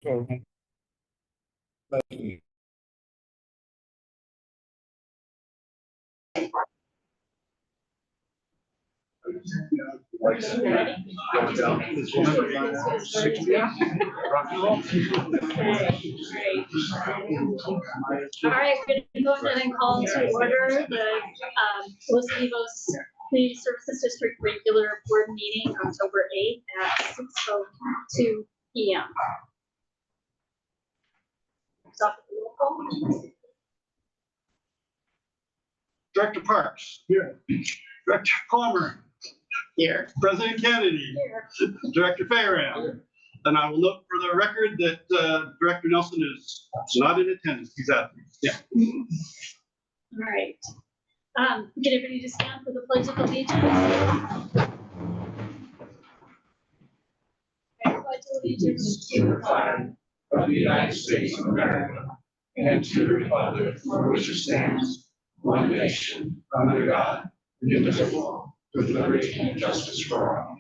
All right, we're going to go ahead and call to order the Olivos Community Services District regular board meeting October 8th at 6:02 p.m. Stop at the roll call. Director Parks. Here. Director Palmer. Here. President Kennedy. Here. Director Fayram. And I will note for the record that Director Nelson is not in attendance. He's out. Yeah. All right. Get everybody to stand for the Pledge of Allegiance. I pledge allegiance To the flag of the United States of America and to the republic for which it stands, one nation, under God, indivisible, with liberty and justice for all.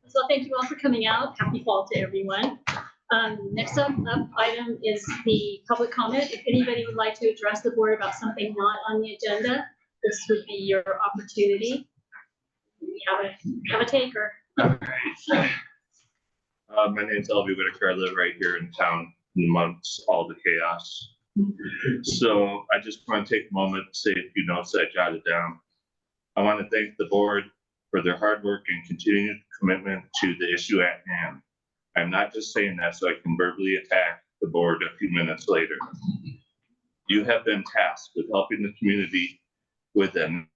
So thank you all for coming out. Happy fall to everyone. Next up item is the public comment. If anybody would like to address the board about something not on the agenda, this would be your opportunity. We have a taker. My name's Elvie Whitaker. I live right here in town amongst all the chaos. So I just want to take a moment to say a few notes that I jotted down. I want to thank the board for their hard work and continued commitment to the issue at hand. I'm not just saying that so I can verbally attack the board a few minutes later. You have been tasked with helping the community with an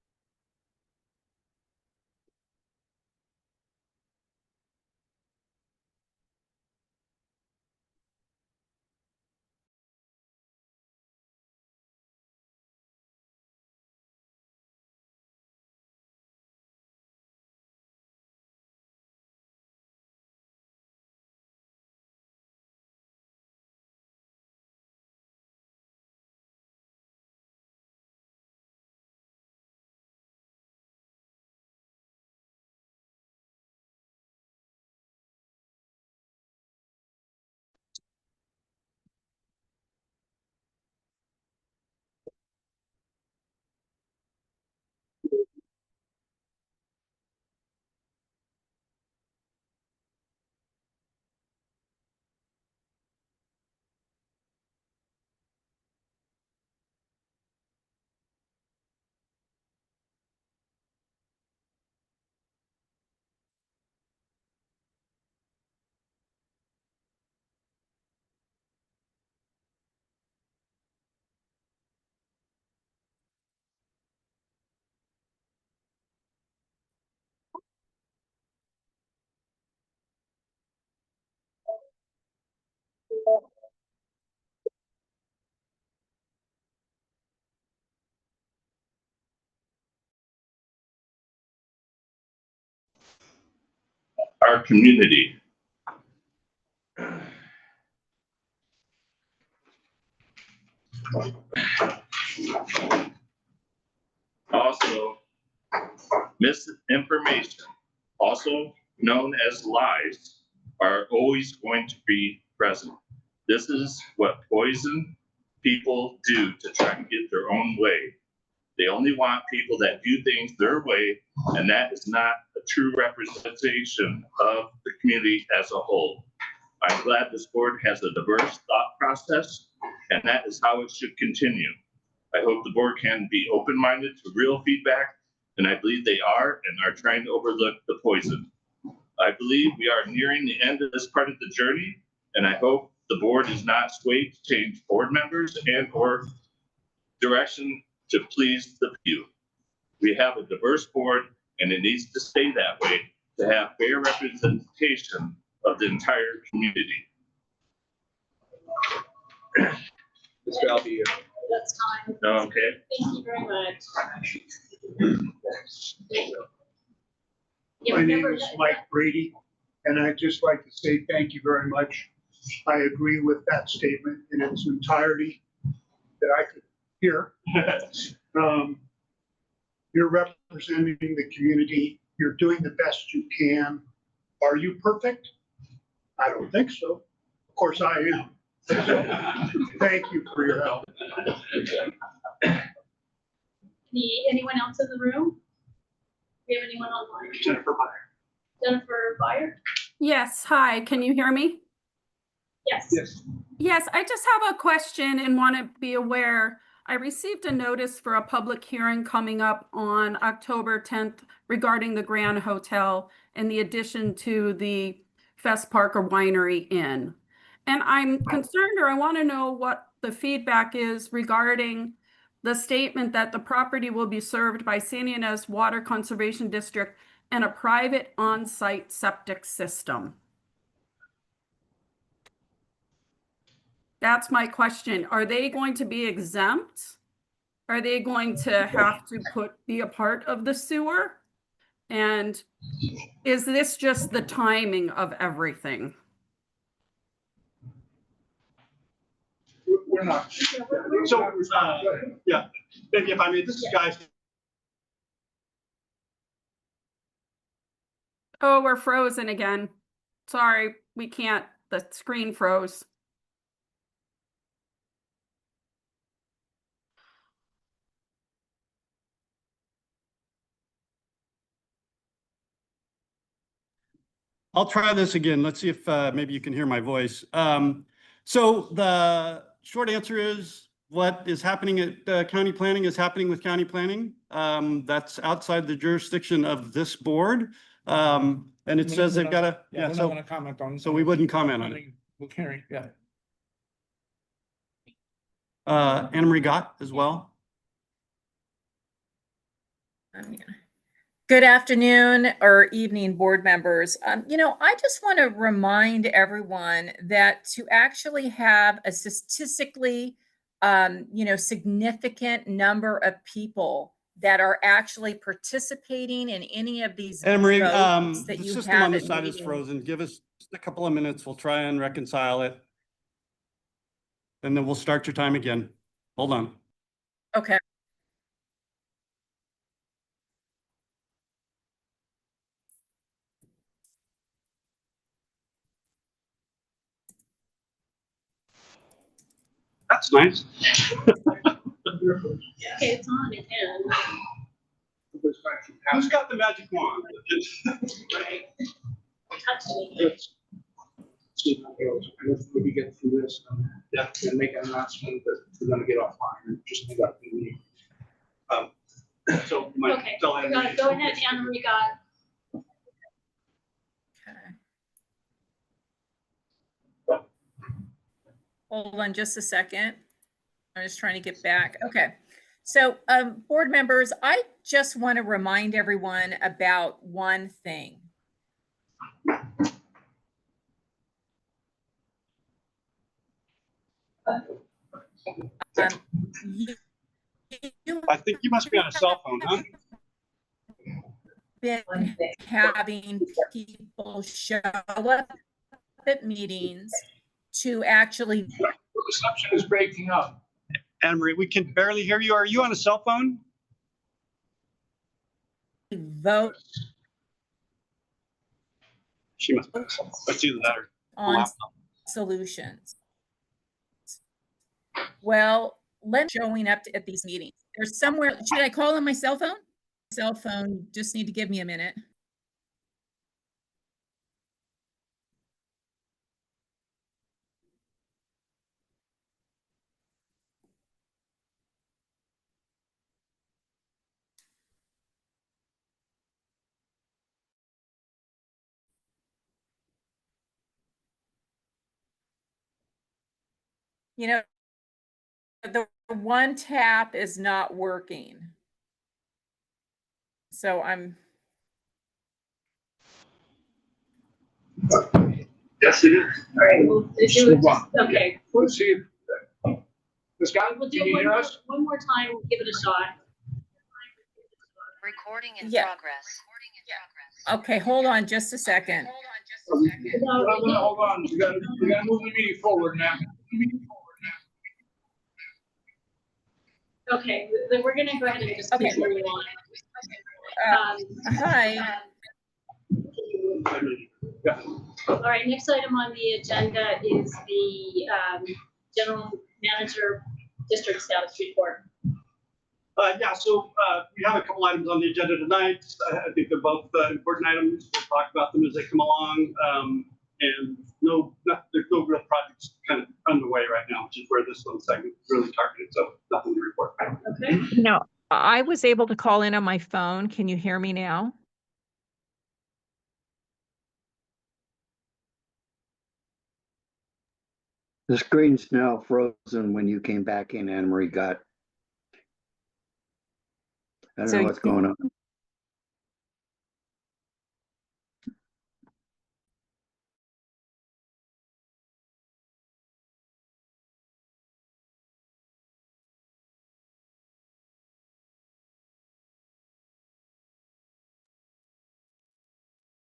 our community. Also, misinformation, also known as lies, are always going to be present. This is what poison people do to try to get their own way. They only want people that do things their way, and that is not a true representation of the community as a whole. I'm glad this board has a diverse thought process, and that is how it should continue. I hope the board can be open-minded to real feedback, and I believe they are and are trying to overlook the poison. I believe we are nearing the end of this part of the journey, and I hope the board is not swayed to change board members and or direction to please the few. We have a diverse board, and it needs to stay that way to have fair representation of the entire community. Mr. Alvey. That's time. Okay. Thank you very much. My name is Mike Brady, and I'd just like to say thank you very much I agree with that statement in its entirety that I could hear. You're representing the community. You're doing the best you can. Are you perfect? I don't think so. Of course I am. Thank you for your help. Anyone else in the room? Do we have anyone online? Jennifer Meyer. Jennifer Byer? Yes, hi, can you hear me? Yes. Yes. Yes, I just have a question and want to be aware. I received a notice for a public hearing coming up on October 10th regarding the Grand Hotel in the addition to the Fest Parker Winery Inn. And I'm concerned, or I want to know what the feedback is regarding the statement that the property will be served by San Ynez Water Conservation District and a private on-site septic system. That's my question. Are they going to be exempt? Are they going to have to be a part of the sewer? And is this just the timing of everything? We're not. So, yeah, if I may, this is guys. Oh, we're frozen again. Sorry, we can't. The screen froze. I'll try this again. Let's see if maybe you can hear my voice. So the short answer is what is happening at county planning is happening with county planning. That's outside the jurisdiction of this board. And it says they've got to, Yeah, we're not gonna comment on. so we wouldn't comment on it. We'll carry, yeah. Anna Marie Gott as well. Good afternoon or evening, board members. I just want to remind everyone that to actually have a statistically, significant number of people that are actually participating in any of these Anna Marie, votes that the you system have on the at side is meetings. frozen. Give us just a couple of minutes. We'll try and reconcile it. And then we'll start your time again. Hold on. Okay. That's nice. Okay, it's on its end. Who's got the magic wand? Touch me. Let's see how it goes. And if we get through this, Yeah. and make an announcement that we're gonna get offline and just make up the meeting. So you might Okay, tell we Anna got Marie. it. Go ahead, Anna Marie Gott. Okay. Hold on just a second. I'm just trying to get back. Okay. So, board members, I just want to remind everyone about one thing. You I think you must be on a cell phone, huh? been having people show up at meetings to actually The reception is breaking up. Anna Marie, we can barely hear you. Are you on a cell phone? vote She must be. Let's either that or on laptop. solutions. Well, showing up at these meetings. There's somewhere, should I call on my cell phone? Cell phone, just need to give me a minute. The one tap is not working. So I'm. Yes, it is. All right, we'll do it. Move on. Okay, Let's see if, this guy, we'll can do you hear us? one more time. We'll give it a shot. Recording in Yeah. progress. Okay, hold on just a second. Hold on, we gotta move the meeting forward now. Okay, then we're gonna go ahead and just Okay. continue on. Hi. All right, next item on the agenda is the general manager district status report. We have a couple items on the agenda tonight. I think they're both important items. We'll talk about them as they come along. And there's no real projects kind of underway right now, which is where this little segment is really targeted. So nothing to report. Okay, No, I was able to call in on my phone. Can you hear me now? The screen's now frozen when you came back in, Anne Marie got. I don't So know what's going on.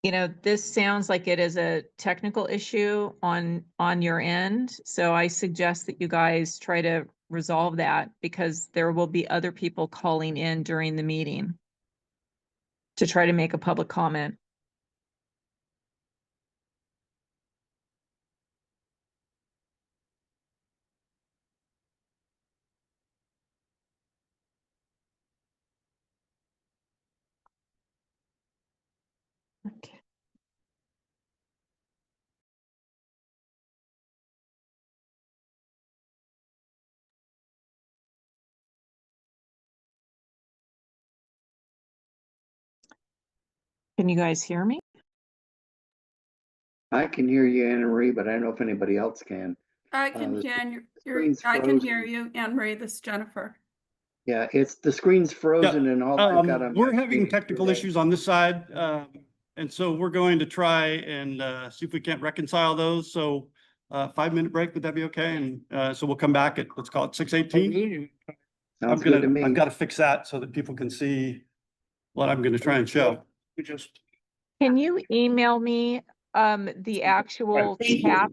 You know, this sounds like it is a technical issue on your end. So I suggest that you guys try to resolve that because there will be other people calling in during the meeting to try to make a public comment. Okay. Can you guys hear me? I can hear you, Anne Marie, but I don't know if anybody else can. I can the hear screen's I can hear frozen. you, Anne Marie. This is Jennifer. Yeah, it's the screen's frozen and all I've got on. We're my having screen technical today. issues on this side. And so we're going to try and see if we can't reconcile those. So 5-minute break, would that be okay? And so we'll come back at, let's call it 6:18. Sounds good to me. I've got to fix that so that people can see what I'm going to try and show. Can you email me the actual cap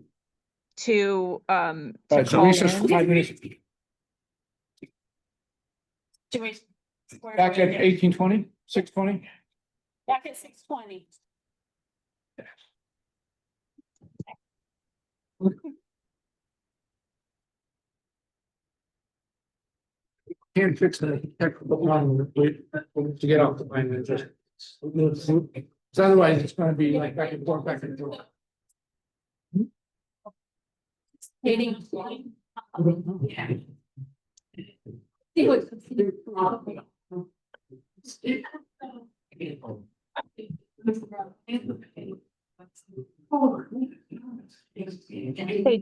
to call in? Back at 1820, 620? Back at 6:20. Can't fix the technical problem to get off the plane and just. So otherwise it's gonna be like back and forth, back and forth. Hey,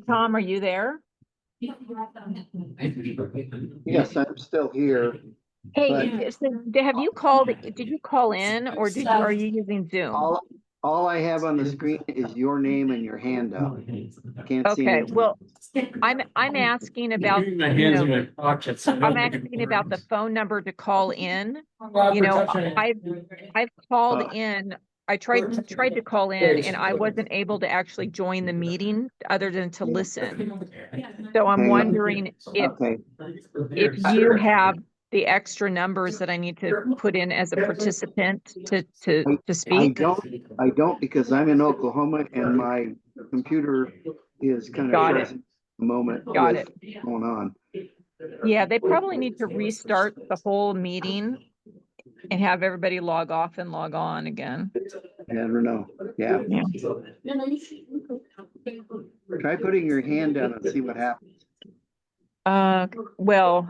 Tom, are you there? Yes, I'm still here. Hey, so have you called, did you call in or are you using Zoom? All I have on the screen is your name and your hand up. Can't see Okay, anything. well, I'm asking about, My hands in my pockets. I'm asking about the phone number to call in. You know, I've called in, I tried to call in and I wasn't able to actually join the meeting other than to listen. So I'm Hang on. wondering Okay, if you have the extra numbers that I need to put in as a participant to I speak. don't because I'm in Oklahoma and my computer is kind of Got it. frozen at the moment. Got with it. Going on. Yeah, they probably need to restart the whole meeting and have everybody log off and log on again. I don't know. Yeah. Try putting your hand down and see what happens. Well,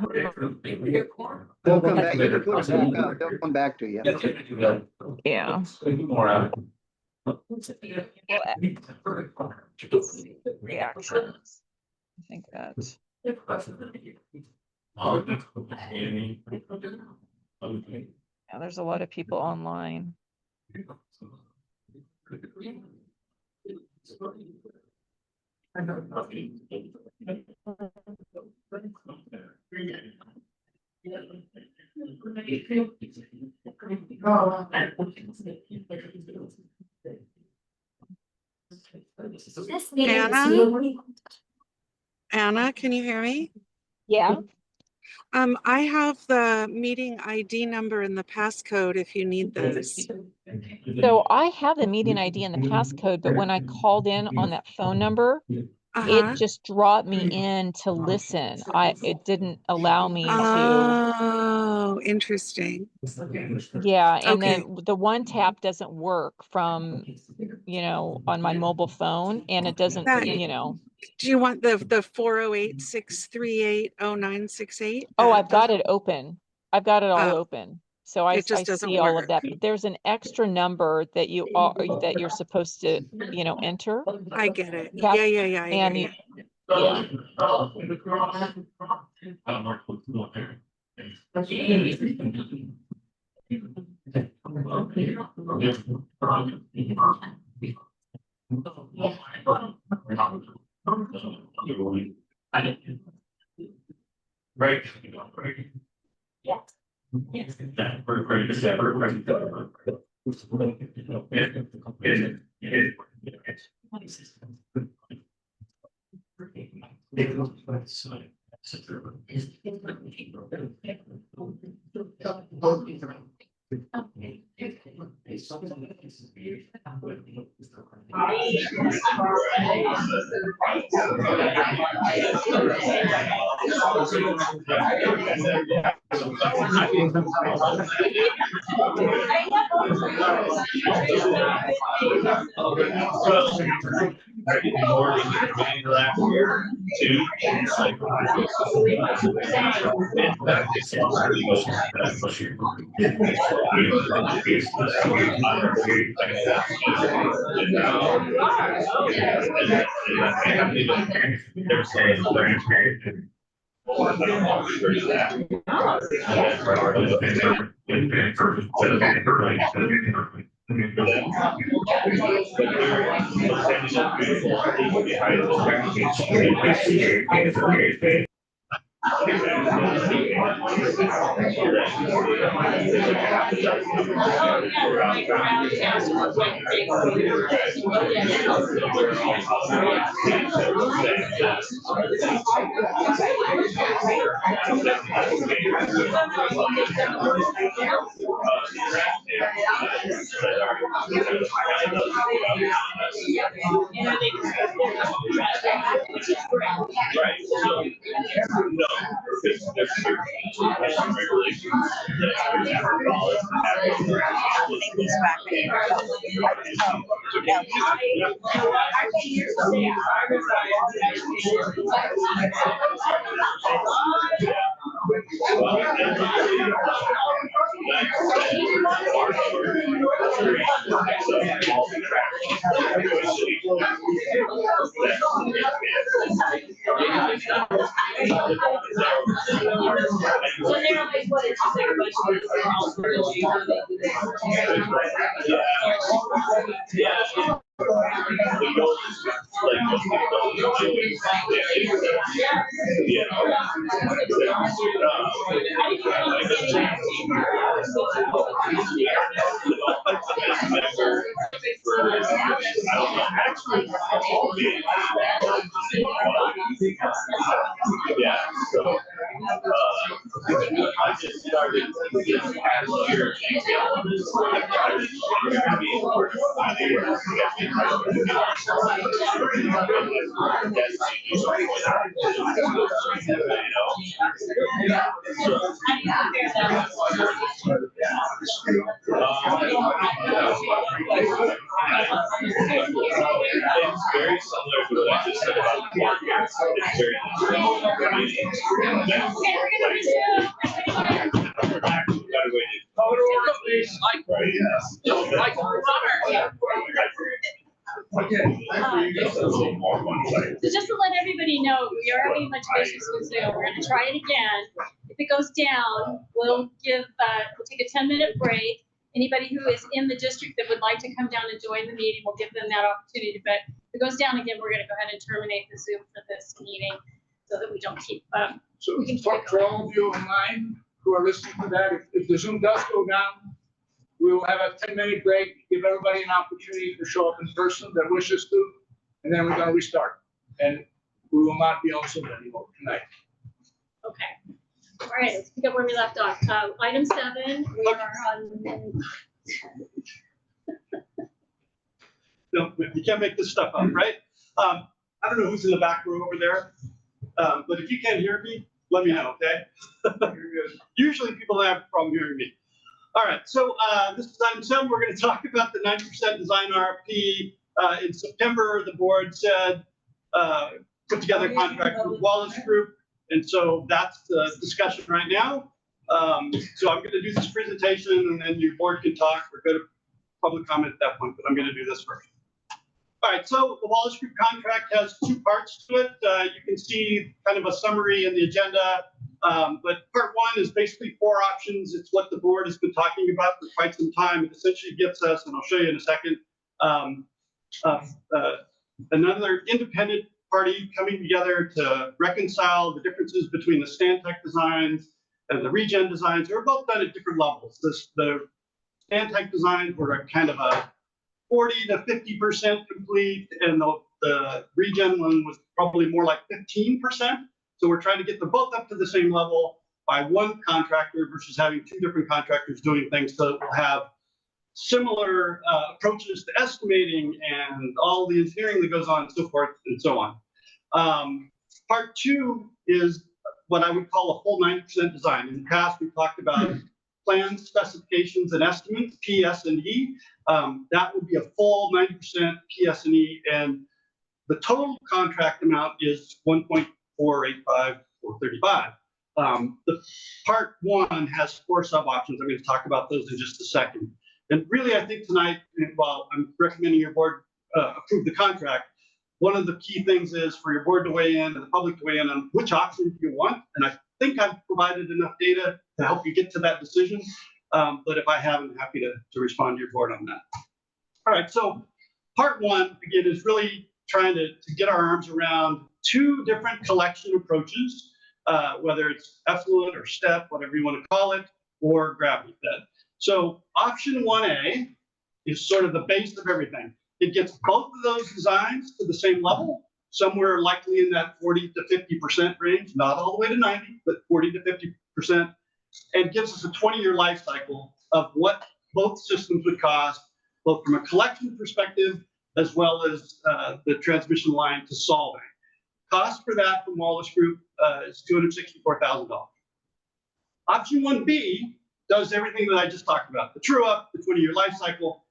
They'll come back. You can put it back up. They'll come back to you. yeah. Reactions. I think that's. Yeah, there's a lot of people online. Anna? Anna, can you hear me? Yeah. I have the meeting ID number and the passcode if you need those. So I have the meeting ID and the passcode, but when I called in on that phone number, Uh-huh. it just dropped me in to listen. It didn't allow me to, Oh, interesting. yeah, and Okay. then the one tap doesn't work from, on my mobile phone, and it doesn't, That, do you want the 408-638-0968? Oh, I've got it open. I've got it all Oh, open. So I it just doesn't see all of work. that, but there's an extra number that you're supposed to, enter. I get it. Kath- Yeah. I and hear yeah. Right. Last year, two. They're saying I just started this past year. It's very similar to what I just said about the board here. It's very So just to let everybody know, we are having a bunch of issues with Zoom. We're gonna try it again. If it goes down, we'll take a 10-minute break. Anybody who is in the district that would like to come down and join the meeting, we'll give them that opportunity. But if it goes down again, we're gonna go ahead and terminate the Zoom for this meeting so that we don't keep, So for all of you online who are listening to that, if the Zoom does go down, We will have a 10-minute break, give everybody an opportunity to show up in person that wishes to, and then we're gonna restart. And we will not be on Zoom anymore tonight. Okay. All right, let's pick up where we left off. Item 7, we are on. No, you can't make this stuff up, right? I don't know who's in the back row over there, but if you can't hear me, let me know, okay? Usually people have a problem hearing me. All right, so this is item 7. We're going to talk about the 9% design RFP. In September, the board said, put together a contract with Wallace Group. And so that's the discussion right now. So I'm going to do this presentation and then your board can talk or go to public comment at that point, but I'm going to do this first. All right, so the Wallace Group contract has 2 parts to it. You can see kind of a summary in the agenda, but part 1 is basically 4 options. It's what the board has been talking about for quite some time. It essentially gives us, and I'll show you in a second, another independent party coming together to reconcile the differences between the Stantec designs and the Regen designs. They're both done at different levels. The Stantec designs were a kind of a 40 to 50% complete, and the Regen one was probably more like 15%. So we're trying to get them both up to the same level by one contractor versus having 2 different contractors doing things, so that we'll have similar approaches to estimating and all the engineering that goes on and so forth and so on. Part 2 is what I would call a full 90% design. In the past, we talked about plans, specifications, and estimates, PS&E. That would be a full 90% PS&E, and the total contract amount is 1.485435. The part 1 has 4 sub-options. I'm going to talk about those in just a second. And really, I think tonight, while I'm recommending your board approve the contract, one of the key things is for your board to weigh in and the public to weigh in on which option you want. And I think I've provided enough data to help you get to that decision. But if I haven't, I'm happy to respond to your board on that. All right, so part 1, again, is really trying to get our arms around 2 different collection approaches, whether it's effluent or step, whatever you want to call it, or gravity fed. So option 1A is sort of the base of everything. It gets both of those designs to the same level, somewhere likely in that 40 to 50% range, not all the way to 90, but 40 to 50%, and gives us a 20-year life cycle of what both systems would cost, both from a collection perspective as well as the transmission line to solving. Cost for that from Wallace Group is $264,000. Option 1B does everything that I just talked about, the true up, the 20-year life cycle,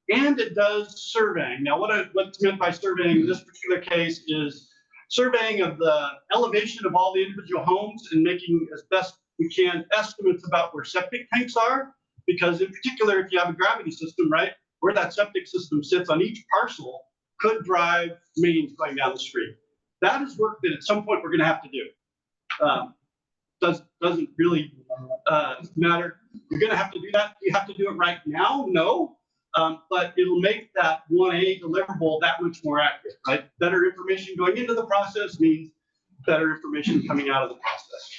and it does surveying. Now, what's meant by surveying in this particular case is surveying of the elevation of all the individual homes and making as best we can estimates about where septic tanks are, because in particular, if you have a gravity system, right, where that septic system sits on each parcel could drive mains going down the street. That is work that at some point we're going to have to do. Doesn't really matter. You're going to have to do that. You have to do it right now? No. But it'll make that 1A deliverable that much more accurate, right? Better information going into the process means better information coming out of the process.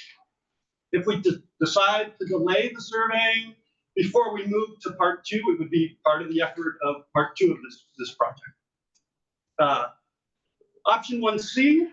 If we decide to delay the surveying before we move to part 2, it would be part of the effort of part 2 of this project. Option 1C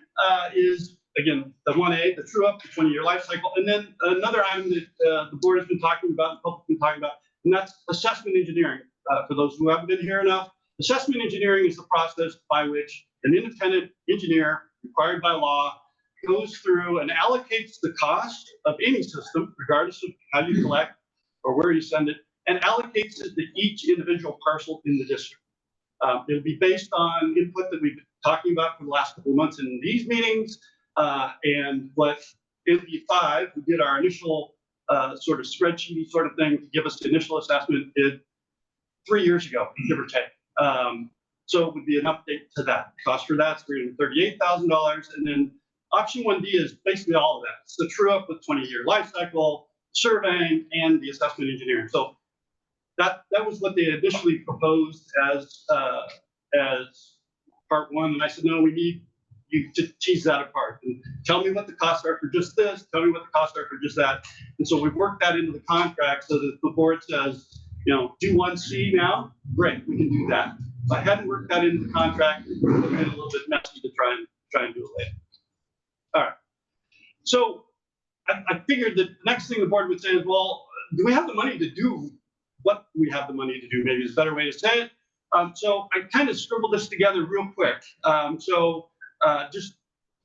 is, again, the 1A, the true up, the 20-year life cycle. And then another item that the board has been talking about, the public has been talking about, and that's assessment engineering. For those who haven't been here enough, assessment engineering is the process by which an independent engineer required by law goes through and allocates the cost of any system, regardless of how you collect or where you send it, and allocates it to each individual parcel in the district. It'll be based on input that we've been talking about for the last couple of months in these meetings, and what NP5, who did our initial sort of spreadsheet sort of thing to give us the initial assessment, did 3 years ago, give or take. So it would be an update to that. Cost for that's $338,000. And then option 1D is basically all of that. It's the true up with 20-year life cycle, surveying, and the assessment engineering. So that was what they initially proposed as part 1. And I said, no, we need you to tease that apart and tell me what the costs are for just this, tell me what the costs are for just that. And so we've worked that into the contract so that the board says, do 1C now, great, we can do that. If I hadn't worked that into the contract, it would have been a little bit messy to try and do it later. All right. So I figured that the next thing the board would say is, well, do we have the money to do what we have the money to do? Maybe is a better way to say it. So I kind of scribbled this together real quick. Just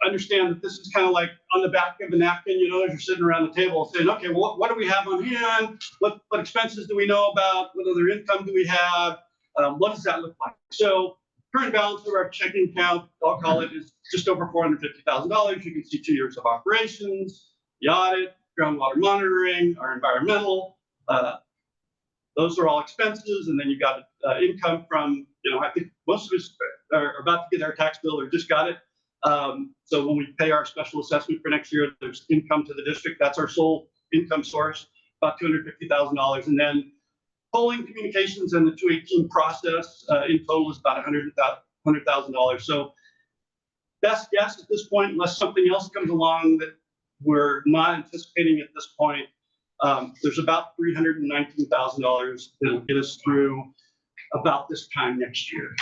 understand that this is kind of like on the back of a napkin, as you're sitting around the table saying, okay, well, what do we have on hand? What expenses do we know about? What other income do we have? What does that look like? So current balance of our checking account, I'll call it, is just over $450,000. You can see 2 years of operations, the audit, groundwater monitoring, our environmental. Those are all expenses. And then you got income from, I think most of us are about to get our tax bill or just got it. So when we pay our special assessment for next year, there's income to the district. That's our sole income source, about $250,000. And then polling, communications, and the 218 process in total is about $100,000. So best guess at this point, unless something else comes along that we're not anticipating at this point, there's about $319,000 that'll get us through about this time next year.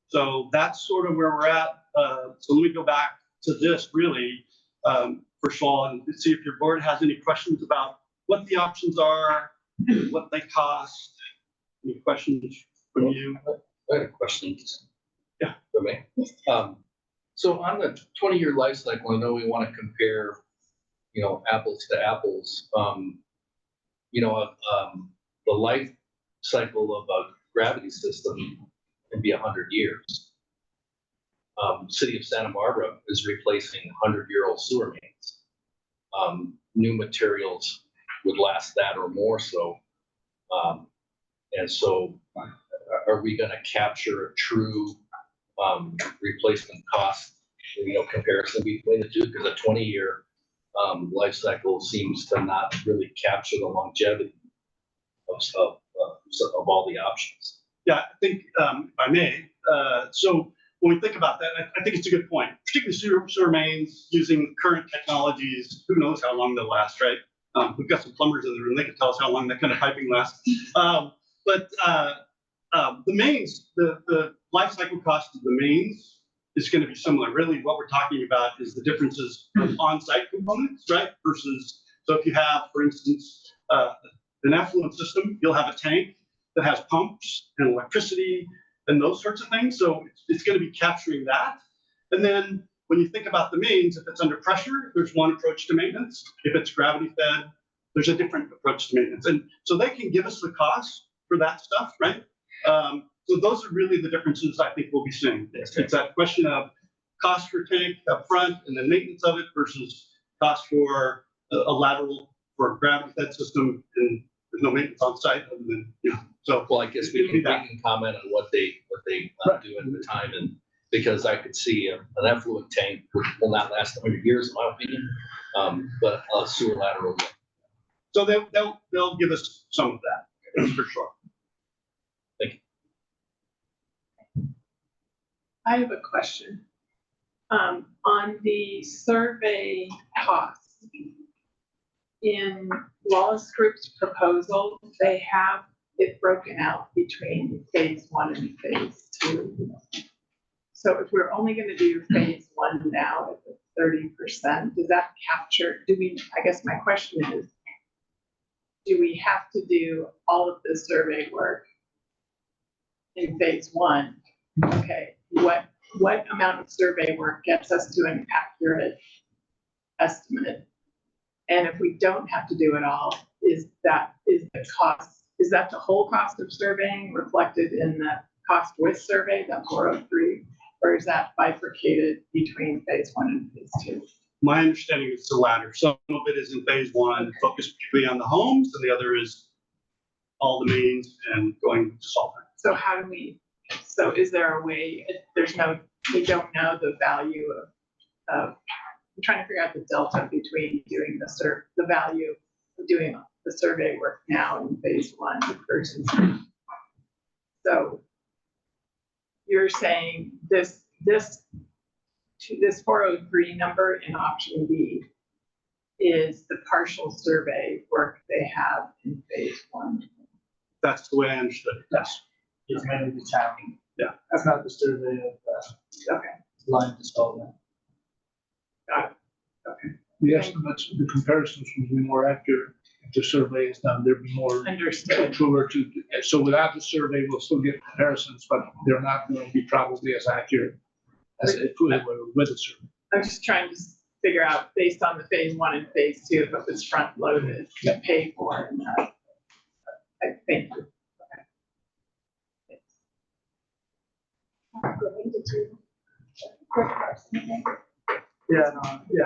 So that's sort of where we're at. So let me go back to this really, first of all, and see if your board has any questions about what the options are, what they cost. Any questions from you? I had a question. Yeah. For me. So on the 20-year life cycle, I know we want to compare, apples to apples. The life cycle of a gravity system can be 100 years. City of Santa Barbara is replacing 100-year-old sewer mains. New materials would last that or more so. And so are we going to capture a true replacement cost, comparison between the two? Because a 20-year life cycle seems to not really capture the longevity of all the options. Yeah, I think, if I may, so when we think about that, I think it's a good point, particularly sewer mains using current technologies. Who knows how long they'll last, right? We've got some plumbers in the room, they can tell us how long that kind of piping lasts. But the mains, the life cycle cost of the mains is going to be similar. Really, what we're talking about is the differences of on-site components, right? Versus, so if you have, for instance, an effluent system, you'll have a tank that has pumps and electricity and those sorts of things. So it's going to be capturing that. And then when you think about the mains, if it's under pressure, there's one approach to maintenance. If it's gravity fed, there's a different approach to maintenance. And so they can give us the cost for that stuff, right? So those are really the differences I think we'll be seeing. It's that question of cost for tank up front and then maintenance of it versus cost for a lateral for a gravity fed system, and there's no maintenance on site other than, so. Well, I guess we can comment on what they do at the time, and because I could see an effluent tank will not last 100 years in my opinion, but a sewer lateral will. So they'll give us some of that, that's for sure. Thank you. I have a question. On the survey costs, in Wallace Group's proposal, they have it broken out between phase 1 and phase 2. So if we're only going to do phase 1 now at the 30%, does that capture, I guess my question is, do we have to do all of the survey work in phase 1? Okay, what amount of survey work gets us to an accurate estimate? And if we don't have to do it all, is the whole cost of surveying reflected in the cost with survey, that 403, or is that bifurcated between phase 1 and phase 2? My understanding is the latter. Some of it is in phase 1, focused particularly on the homes, and the other is all the mains and going to solvent. So so is there a way, we don't know the value of I'm trying to figure out the delta between doing the value of doing the survey work now in phase 1 versus. So you're saying this 403 number in option B is the partial survey work they have in phase one. That's the way I understood it. Yes. It's mainly the town. Yeah. That's not the survey of, Okay, line development. got it. Okay, The estimates, the comparisons would be more accurate if the survey is done. There'd be more understood. truer to, so without the survey, we'll still get comparisons, but they're not going to be probably as accurate as if we were with a survey. I'm just trying to figure out, based on the phase one and phase two, if it was front loaded to pay for and not. I think. Yeah,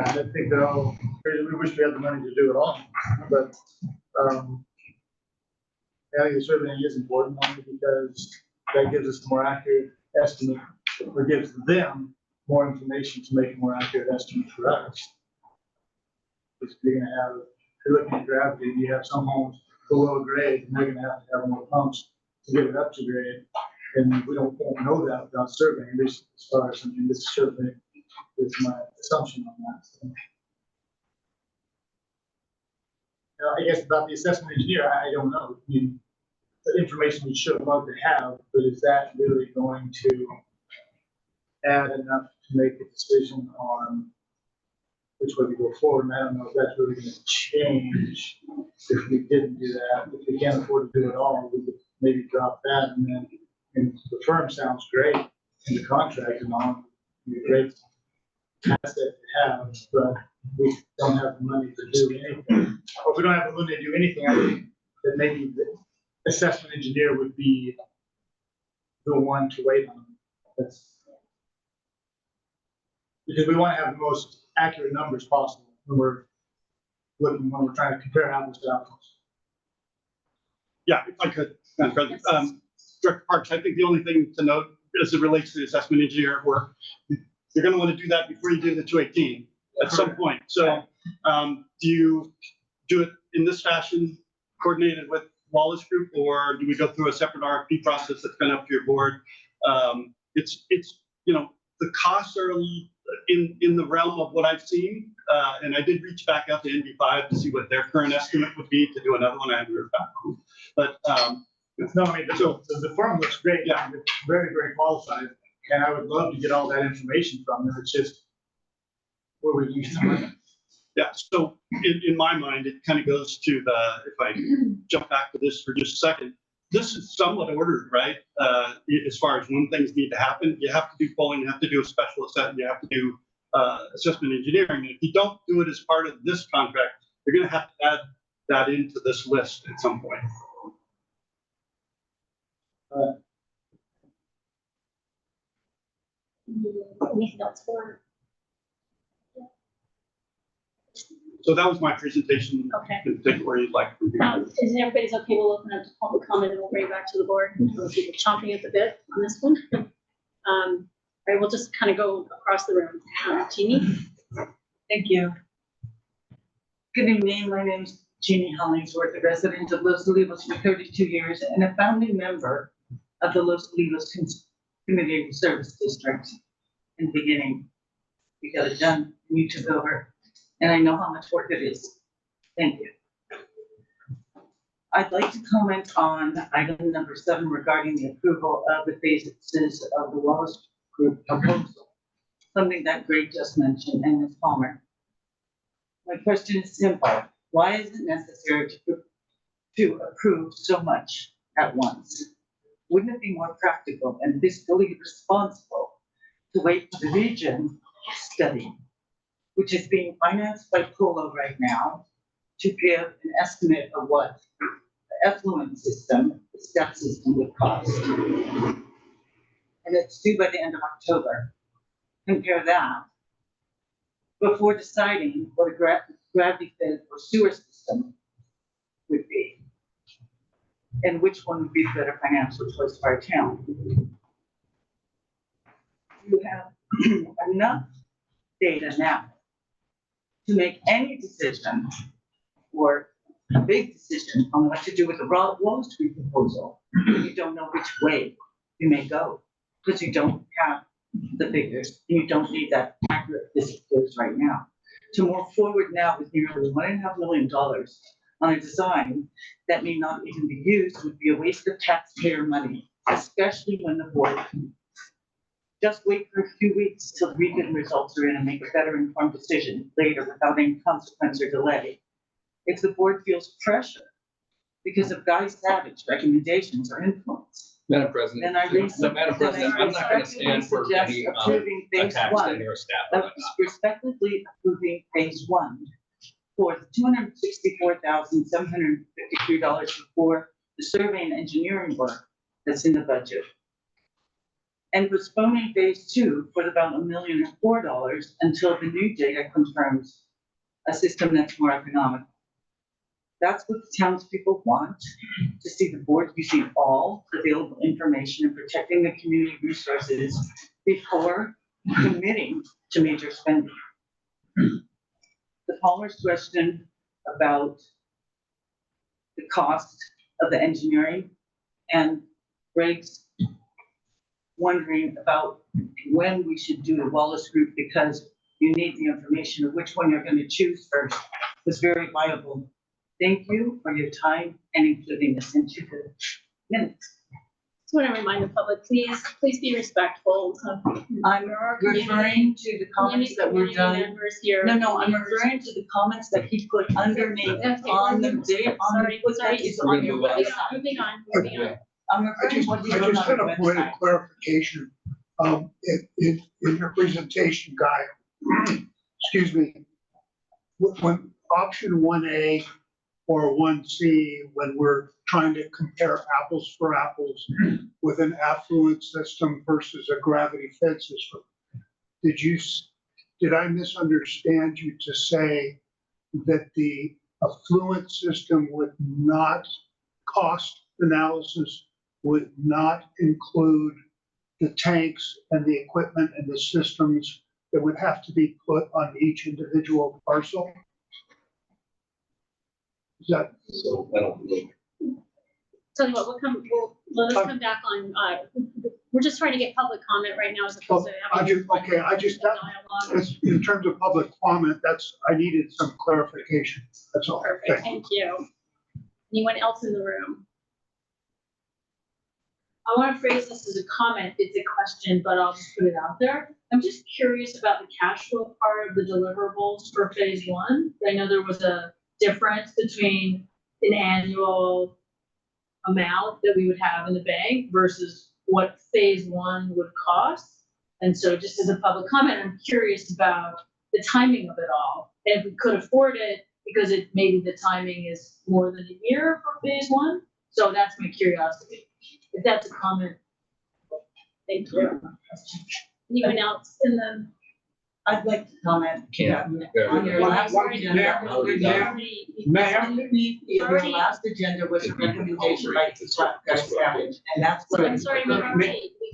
I think they're all, we wish we had the money to do it all, but, I think the surveying is important only because that gives us a more accurate estimate, or gives them more information to make a more accurate estimate for us. Because you're gonna have, if you're looking at gravity, and you have some homes below grade, and they're gonna have to have more pumps to get it up to grade. And we won't know that without surveying, at least as far as, I mean, this survey is my assumption on that. So. I guess about the assessment engineer, I don't know. I mean, the information we should love to have, but is that really going to add enough to make a decision on which way we go forward? And I don't know if that's really going to change if we didn't do that. If we can't afford to do it all, we could maybe drop that, and then, and the firm sounds great in the contract and all, it'd be great asset to have, but we don't have the money to do anything. Or if we don't have the money to do anything, I think that maybe the assessment engineer would be the one to wait on. That's because we want to have the most accurate numbers possible when we're trying to compare apples to apples. Yeah, if I could, Madam President. Director Parks, I think the only thing to note as it relates to the assessment engineer work, you're going to want to do that before you do the 218 at some point. So do you do it in this fashion, coordinated with Wallace Group, or do we go through a separate RFP process that's been up to your board? It's you know, the costs are in the realm of what I've seen, and I did reach back out to NV5 to see what their current estimate would be to do another one. I haven't heard back from them. But No, I mean, the firm looks great. Yeah. It's very, very qualified, and I would love to get all that information from them. It's just where we use the money. yeah, so in my mind, it kind of goes to if I jump back to this for just a second, this is somewhat ordered, right? As far as when things need to happen, you have to do polling, you have to do a special assessment, you have to do assessment engineering. And if you don't do it as part of this contract, you're going to have to add that into this list at some point. Anything else for? So that was my presentation. Okay. You can take it where you'd like from here. Is everybody's okay? We'll open up to public comment and we'll bring it back to the board. Those people chomping at the bit on this one. All right, we'll just kind of go across the room. Jeannie? Thank you. Good evening. My name is Jeannie Hollingsworth, a resident of Los Olivos for 32 years and a founding member of the Los Olivos Community Service District. In the beginning, we got it done, you took over, and I know how much work it is. Thank you. I'd like to comment on item number 7 regarding the approval of the phases of the Wallace Group proposal, something that Greg just mentioned and Ms. Palmer. My question is simple. Why is it necessary to approve so much at once? Wouldn't it be more practical and fiscally responsible to wait for the region study, which is being financed by Polo right now, to give an estimate of what the effluent system, the step system would cost? And it's due by the end of October. Compare that before deciding what a gravity fed or sewer system would be, and which one would be the better financial choice for our town. You have enough data now to make any decision or a big decision on what to do with the Wallace Group proposal. You don't know which way you may go because you don't have the figures and you don't need that accurate figures right now. to move forward now with nearly $1.5 million on a design that may not even be used would be a waste of taxpayer money, especially when the board can just wait for a few weeks till the rebid results are in and make a better informed decision later without any consequence or delay. If the board feels pressure because of Guy Savage's recommendations or influence, Madam President, then I Madam President, I'm not gonna stand for any approving phase attacks one to your staff. respectively approving phase one for $264,753 for the survey and engineering work that's in the budget. And postponing phase two for about $1.4 million until the new data confirms a system that's more economical. That's what the townspeople want, to see the board using all available information and protecting the community resources before committing to major spending. The Palmer's question about the cost of the engineering and Greg's wondering about when we should do the Wallace Group because you need the information of which one you're going to choose first was very viable. Thank you for your time and including this into the minutes. Just want to remind the public, please be respectful of I'm referring to the comments that were community done. members here. No, I'm referring to the comments that he put underneath Okay, on the we're- day, on Sorry, the, sorry, it's We're on gonna your move on. website. moving on. I'm I referring just, to what he I wrote just on had the a point of website. clarification. In your presentation, Guy, excuse me, when option 1A or 1C, when we're trying to compare apples for apples with an affluent system versus a gravity fed system, did I misunderstand you to say that the affluent system would not, cost analysis would not include the tanks and the equipment and the systems that would have to be put on each individual parcel? Is that, So I don't think. Tell you what, let us come back on, we're just trying to get public comment right now as opposed to having. that's, in terms of public comment, I needed some clarification. That's all. Perfect, thank you. Anyone else in the room? I want to phrase this as a comment, it's a question, but I'll just put it out there. I'm just curious about the cash flow part of the deliverables for phase one. I know there was a difference between an annual amount that we would have in the bank versus what phase one would cost. And so just as a public comment, I'm curious about the timing of it all. And if we could afford it, because maybe the timing is more than a year for phase one. So that's my curiosity. If that's a comment. Thank you. Anyone else in the? I'd like to comment. Can't. On your last agenda. Ma'am? Your last agenda was a recommendation by Guy Savage, and that's what. I'm sorry, we've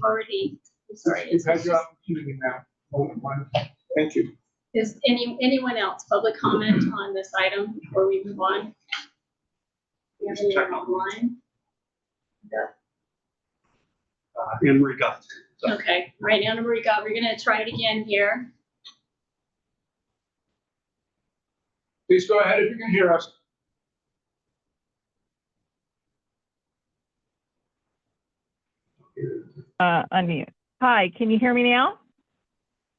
already, I'm sorry. You've had your opportunity now. Thank you. Is anyone else, public comment on this item before we move on? We have anyone online? Anne Marie got it. Okay, all right, Anna Marie, we're gonna try it again here. Please go ahead if you can hear us. Unmute. Hi, can you hear me now?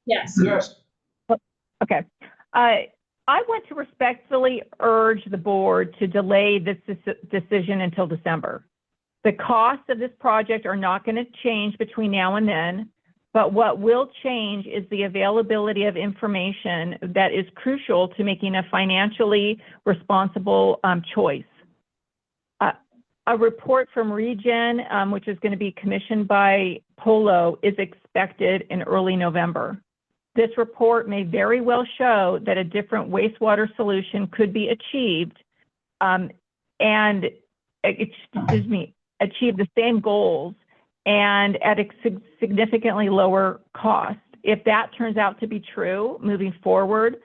Yes. Yes. Okay. I want to respectfully urge the board to delay this decision until December. The costs of this project are not going to change between now and then, but what will change is the availability of information that is crucial to making a financially responsible choice. A report from Regen, which is going to be commissioned by Polo, is expected in early November. This report may very well show that a different wastewater solution could be achieved and achieve the same goals and at a significantly lower cost. If that turns out to be true moving forward,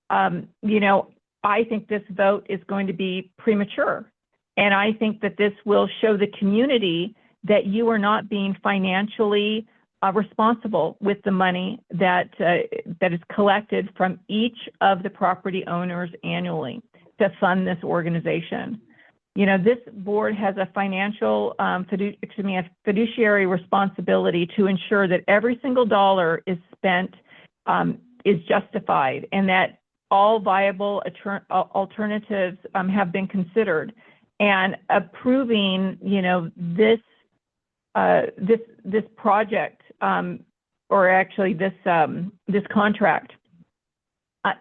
I think this vote is going to be premature. And I think that this will show the community that you are not being financially responsible with the money that is collected from each of the property owners annually to fund this organization. You know, this board has a financial, a fiduciary responsibility to ensure that every single dollar is spent, is justified, and that all viable alternatives have been considered. And approving, you know, this project, or actually this contract,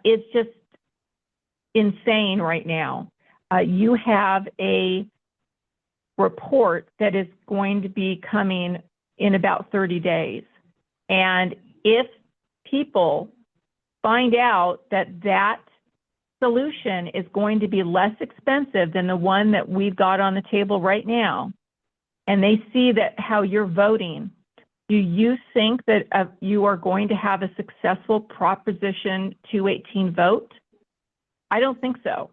it's just insane right now. You have a report that is going to be coming in about 30 days. And if people find out that that solution is going to be less expensive than the one that we've got on the table right now, and they see that how you're voting, do you think that you are going to have a successful Proposition 218 vote? I don't think so.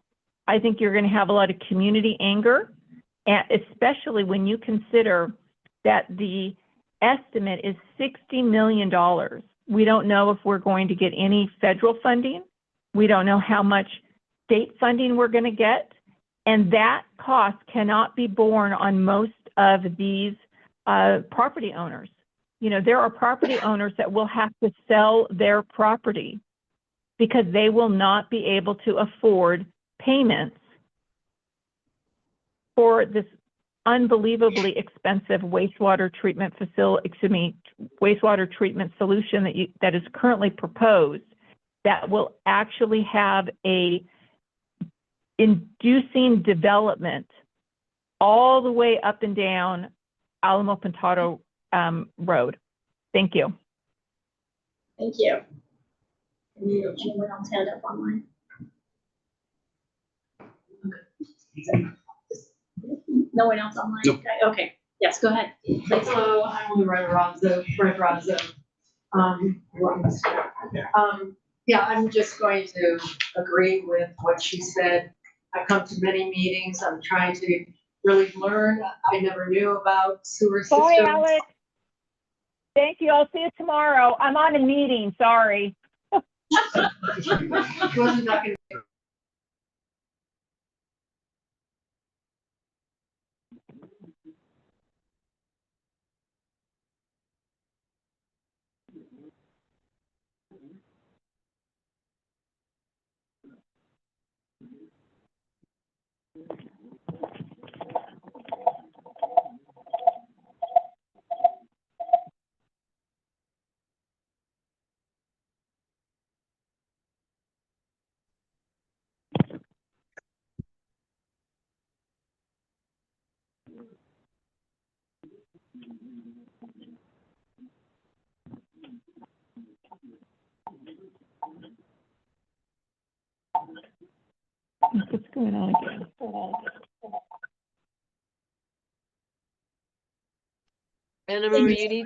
I think you're going to have a lot of community anger, and especially when you consider that the estimate is $60 million. We don't know if we're going to get any federal funding. We don't know how much state funding we're going to get. And that cost cannot be borne on most of these property owners. You know, there are property owners that will have to sell their property because they will not be able to afford payments for this unbelievably expensive wastewater treatment wastewater treatment solution that is currently proposed, that will actually have a inducing development all the way up and down Alamo Pintado Road. Thank you. Thank you. Anyone else hand up online? No one else online? Nope. Okay, yes, go ahead. Please. Hello, I'm Loretta Razzo, Fred Razzo. Yeah, I'm just going to agree with what she said. I've come to many meetings. I'm trying to really learn. I never knew about sewer systems. Bye, Alex. Thank you. I'll see you tomorrow. I'm on a meeting. Sorry. Wasn't talking. What's going on again? Anna Marie,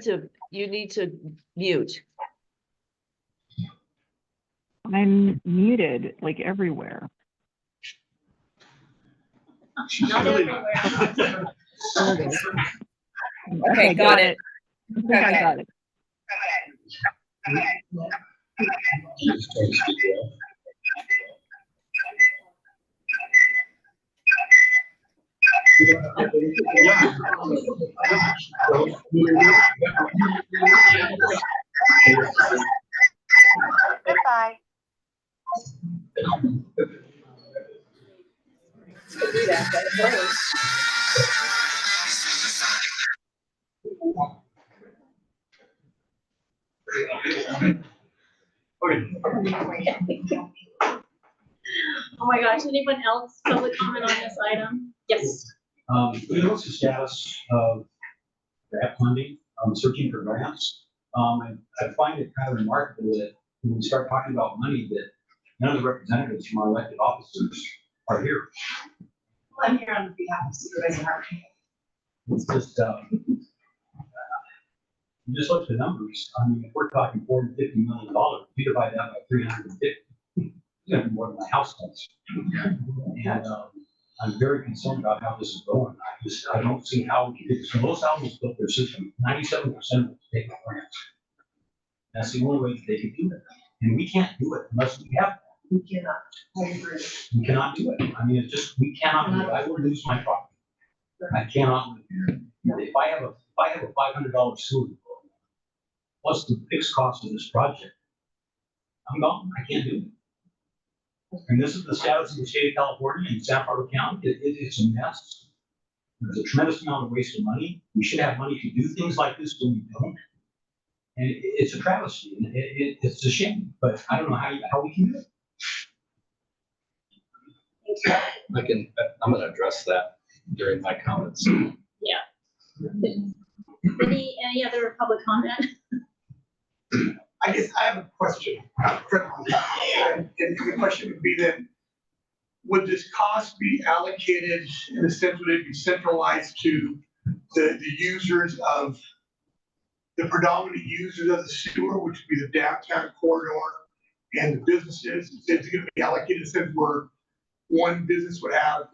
you need to mute. I'm muted like everywhere. Not everywhere. Okay, got it. I think I got it. Goodbye. Oh my gosh, anyone else public comment on this item? Yes. What's the status of grant funding? I'm searching for grants. And I find it kind of remarkable that when we start talking about money, that none of the representatives from our elected officers are here. I'm here on behalf of Supervisor Harvey. It's just, you just look at the numbers. I mean, if we're talking $450 million, you divide that by 350, it's gonna be more than my house does. And I'm very concerned about how this is going. I don't see how we can do this. Most houses built their system, 97% of them take grants. That's the only way that they can do it. And we can't do it unless we have, We cannot. I agree. we cannot do it. I mean, it's just, we cannot do it. I will lose my property. I cannot live here. If I have a $500 sewer bill, plus the fixed cost of this project, I'm gone. I can't do it. And this is the status of the state of California and San Barbara County. It's a mess. There's a tremendous amount of waste of money. We should have money to do things like this, but we don't. And it's a travesty. And it's a shame, but I don't know how we can do it. I'm gonna address that during my comments. Yeah. Any other public comment? I guess I have a question. And the question would be then, would this cost be allocated in a sense, would it be centralized to the users of, the predominant users of the sewer, which would be the downtown corridor and the businesses? Is it gonna be allocated in a sense where one business would have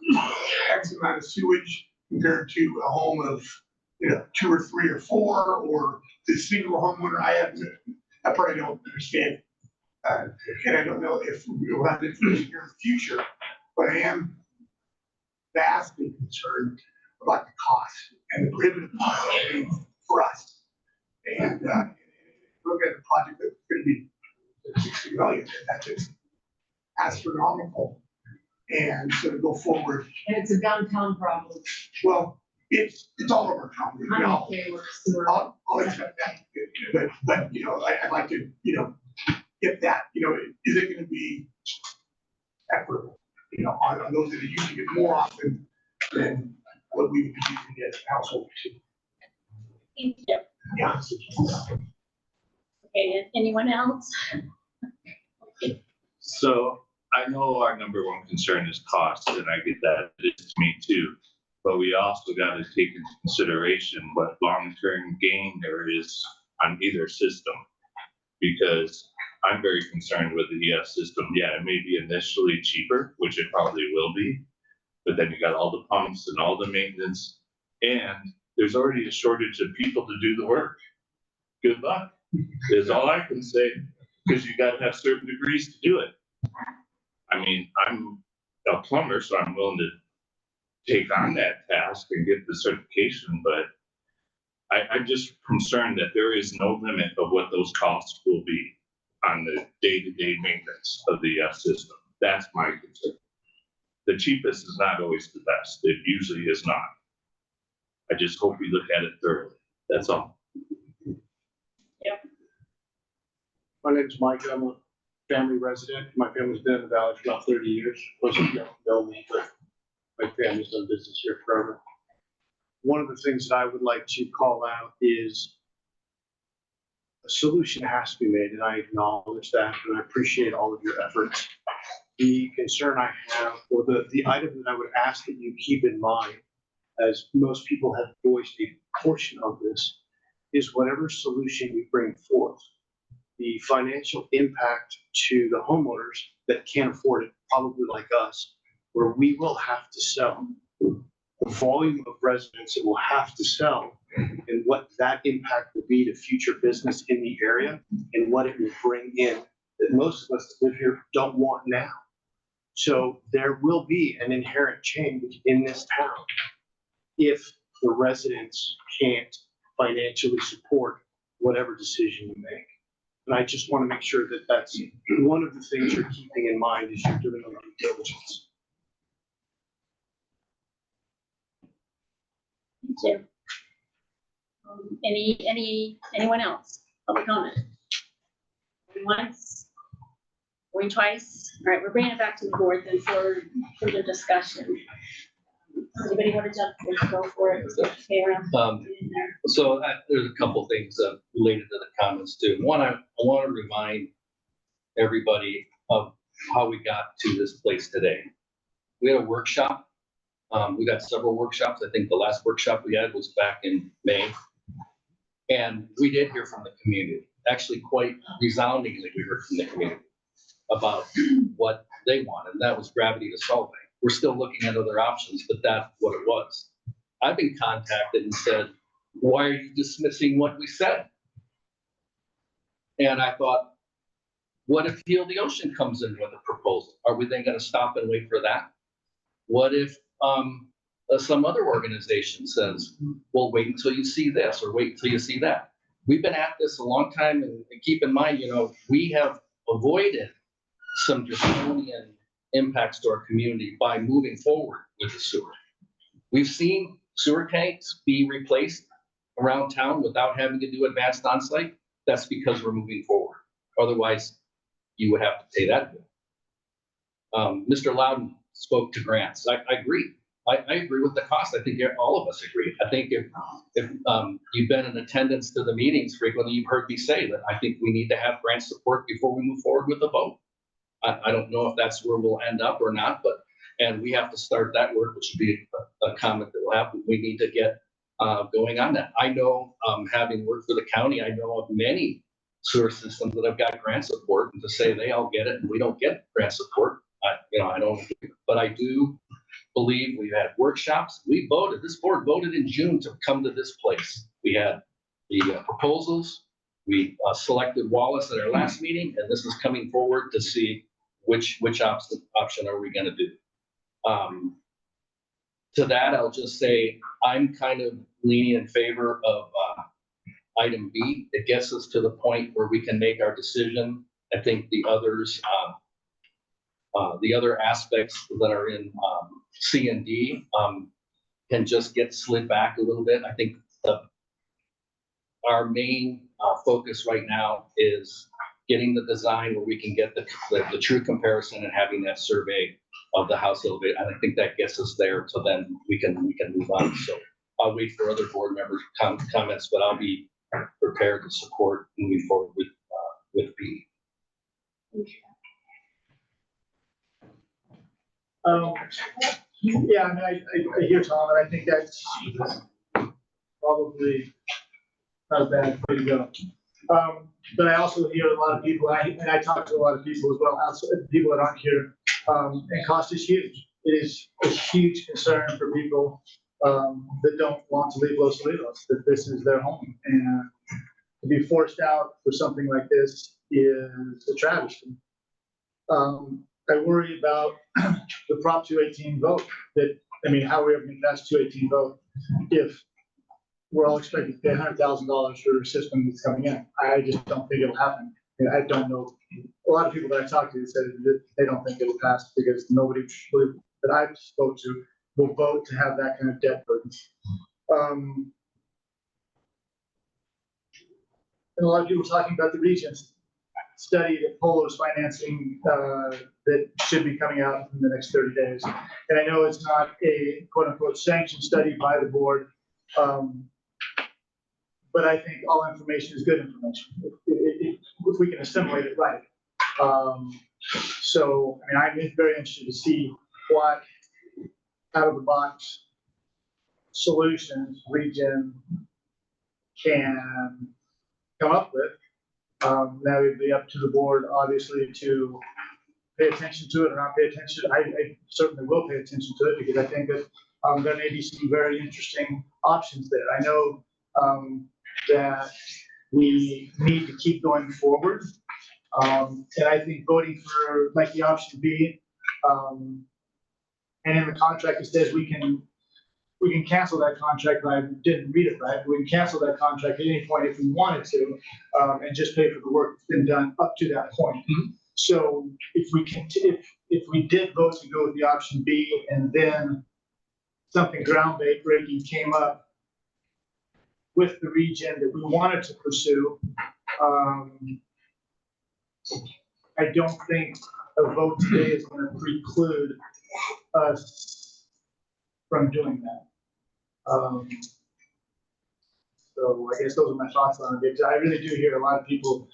X amount of sewage compared to a home of, 2 or 3 or 4, or the single homeowner? That part I don't understand. And I don't know if we'll have it here in the future, but I am vastly concerned about the cost and the prohibitive cost for us. And look at the project that's going to be 60 million, that's just astronomical. And so to go forward. And it's a downtown problem. Well, it's all over town. I'm okay with sewer. I'll accept that, but I'd like to, get that, is it gonna be equitable, on those that are using it more often than what we would be using as a household? Thank you. Yeah. Okay, and anyone else? So I know our number one concern is cost, and I get that, it is to me too. But we also got to take into consideration what long-term gain there is on either system. Because I'm very concerned with the ES system. Yeah, it may be initially cheaper, which it probably will be. But then you got all the pumps and all the maintenance. And there's already a shortage of people to do the work. Good luck, is all I can say. Because you got to have certain degrees to do it. I mean, I'm a plumber, so I'm willing to take on that task and get the certification, but I'm just concerned that there is no limit of what those costs will be on the day-to-day maintenance of the system. That's my concern. The cheapest is not always the best. It usually is not. I just hope we look at it thoroughly. That's all. Yep. My name is Mike. I'm a family resident. My family's been in the valley for about 30 years. Most of you don't know me, but my family's done business here forever. One of the things that I would like to call out is a solution has to be made, and I acknowledge that, and I appreciate all of your efforts. The concern I have, or the item that I would ask that you keep in mind, as most people have voiced a portion of this, is whatever solution you bring forth, the financial impact to the homeowners that can't afford it, probably like us, where we will have to sell, the volume of residents that will have to sell, and what that impact will be to future business in the area, and what it will bring in that most of us that live here don't want now. So there will be an inherent change in this town if the residents can't financially support whatever decision you make. And I just want to make sure that that's one of the things you're keeping in mind as you're doing your due diligence. Thank you. Anyone else? Public comment? Once? Going twice? All right, we're bringing it back to the board then for further discussion. Does anybody want to jump? Go for it. Okay, So there's a couple things related to the comments too. One, I want to remind everybody of how we got to this place today. We had a workshop. We got several workshops. I think the last workshop we had was back in May. And we did hear from the community, actually quite resoundingly, we heard from the community about what they wanted. And that was gravity to solving. We're still looking at other options, but that's what it was. I've been contacted and said, why are you dismissing what we said? And I thought, what if Heal the Ocean comes in with a proposal? Are we then gonna stop and wait for that? What if, some other organization says, well, wait until you see this, or wait until you see that? We've been at this a long time, and keep in mind, we have avoided some draconian impacts to our community by moving forward with the sewer. We've seen sewer tanks be replaced around town without having to do advanced onsite. That's because we're moving forward. Otherwise, you would have to pay that bill. Mr. Loudon spoke to grants. I agree. I agree with the cost. I think all of us agree. I think if you've been in attendance to the meetings frequently, you've heard me say that I think we need to have grant support before we move forward with the vote. I don't know if that's where we'll end up or not, and we have to start that work, which would be a comment that we'll have. We need to get going on that. I know, having worked for the county, I know of many sewer systems that have got grant support, and to say they all get it and we don't get grant support, I don't, but I do believe we've had workshops. This board voted in June to come to this place. We had the proposals. We selected Wallace at our last meeting, and this is coming forward to see which option are we gonna do. To that, I'll just say, I'm kind of leaning in favor of item B. It gets us to the point where we can make our decision. I think the others, the other aspects that are in C and D can just get slid back a little bit. I think our main focus right now is getting the design where we can get the true comparison and having that survey of the house elevation. And I think that gets us there, so then we can move on. So I'll wait for other board members' comments, but I'll be prepared to support moving forward with B. Yeah, I mean, I hear Tom, and I think that's probably not a bad way to go. But I also hear a lot of people, and I talk to a lot of people as well, outside people that aren't here, and cost is huge. It is a huge concern for people that don't want to leave Los Olivos, that this is their home. And to be forced out for something like this is a travesty. I worry about the Prop 218 vote, how are we ever going to pass 218 vote if we're all expected to pay $100,000 for a system that's coming in? I just don't think it'll happen. I don't know. A lot of people that I talked to said that they don't think it'll pass because nobody that I've spoke to will vote to have that kind of debt burden. And a lot of people talking about the regions study that Polo's financing that should be coming out in the next 30 days. And I know it's not a quote unquote sanctioned study by the board, but I think all information is good information if we can assimilate it right. So, I'm very interested to see what out of the box solutions region can come up with. That would be up to the board, obviously, to pay attention to it or not pay attention. I certainly will pay attention to it because I think that there may be some very interesting options there. I know that we need to keep going forward. And I think voting for like the option B, and in the contract it says we can cancel that contract, but I didn't read it right. We can cancel that contract at any point if we wanted to, and just pay for the work that's been done up to that point. Mm-hmm. So if we did vote to go with the option B and then something groundbreaking came up with the region that we wanted to pursue, I don't think a vote today is going to preclude us from doing that. So I guess those are my thoughts on it, because I really do hear a lot of people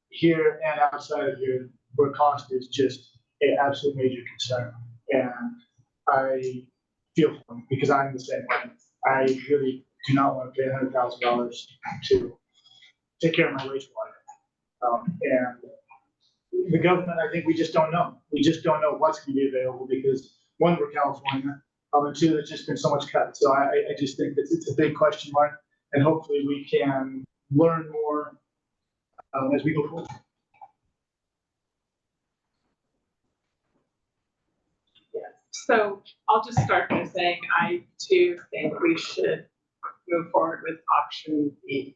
here and outside of here where cost is just an absolute major concern. And I feel for them because I'm the same way. I really do not want to pay $100,000 to take care of my wastewater. And the government, I think we just don't know. We just don't know what's going to be available because one, we're California, and two, there's just been so much cut. So I just think that it's a big question mark, and hopefully we can learn more as we go forward. Yes, so I'll just start by saying I too think we should move forward with option B.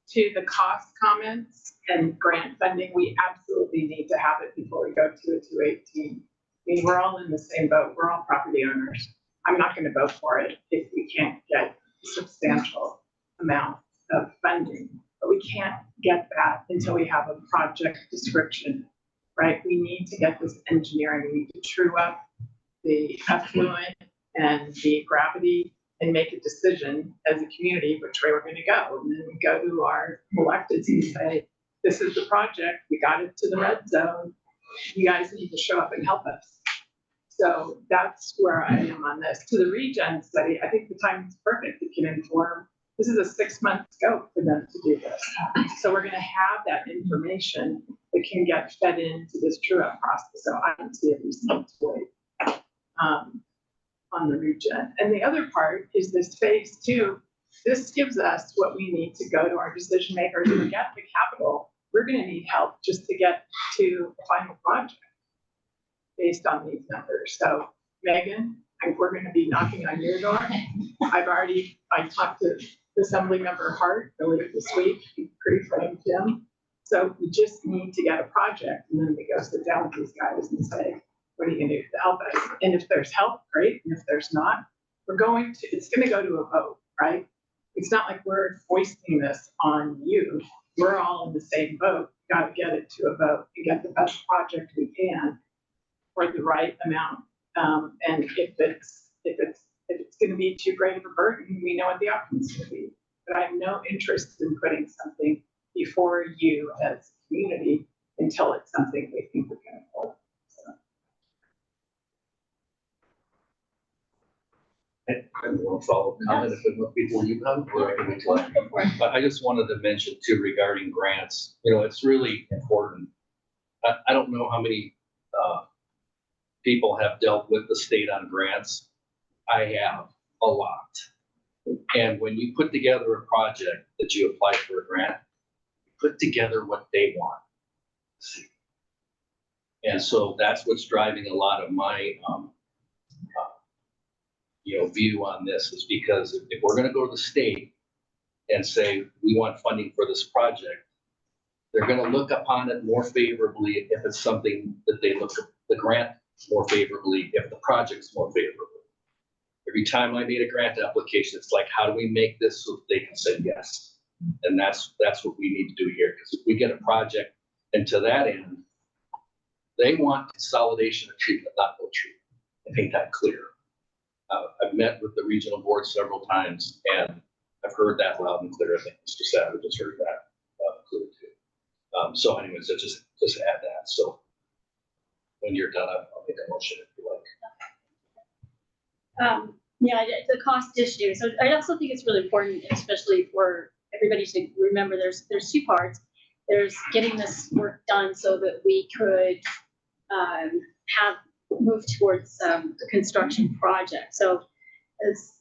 To the cost comments and grant funding, we absolutely need to have it before we go to a 218. I mean, we're all in the same boat. We're all property owners. I'm not going to vote for it if we can't get a substantial amount of funding. But we can't get that until we have a project description, right? We need to get this engineering. We need to true up the effluent and the gravity and make a decision as a community which way we're going to go. And then we go to our electeds and say, this is the project. We got it to the red zone. You guys need to show up and help us. So that's where I am on this. To the regen study, I think the time is perfect. It can inform. This is a 6-month scope for them to do this. So we're going to have that information that can get fed into this true up process. So I don't see a reason to wait. On the regen. And the other part is this phase 2. This gives us what we need to go to our decision makers and get the capital. We're going to need help just to get to the final project based on these numbers. So Megan, we're going to be knocking on your door. I talked to Assembly Member Hart earlier this week. He pre-framed him. So we just need to get a project, and then we go sit down with these guys and say, what are you going to do to help us? And if there's help, great. And if there's not, it's going to go to a vote, right? It's not like we're foisting this on you. We're all in the same boat. Got to get it to a vote and get the best project we can for the right amount. And if it's going to be too great of a burden, we know what the outcome is going to be. But I have no interest in putting something before you as a community until it's something we think we can afford. I have one follow-up comment if before you come, or I can wait till after. But I just wanted to mention too regarding grants, it's really important. I don't know how many people have dealt with the state on grants. I have a lot. And when you put together a project that you apply for a grant, put together what they want. And so that's what's driving a lot of my view on this, is because if we're going to go to the state and say we want funding for this project, they're going to look upon it more favorably if it's something that they look at the grant more favorably if the project's more favorable. Every time I made a grant application, it's like, how do we make this so they can say yes? And that's what we need to do here, because if we get a project, and to that end, they want consolidation of treatment, not no treatment. I think that's clear. I've met with the regional board several times, and I've heard that loud and clear. I think Mr. Savage has heard that clear too. So anyways, just add that. So when you're done, I'll make a motion if you like. Yeah, it's a cost issue. So I also think it's really important, especially for everybody to remember there's 2 parts. There's getting this work done so that we could move towards a construction project. So as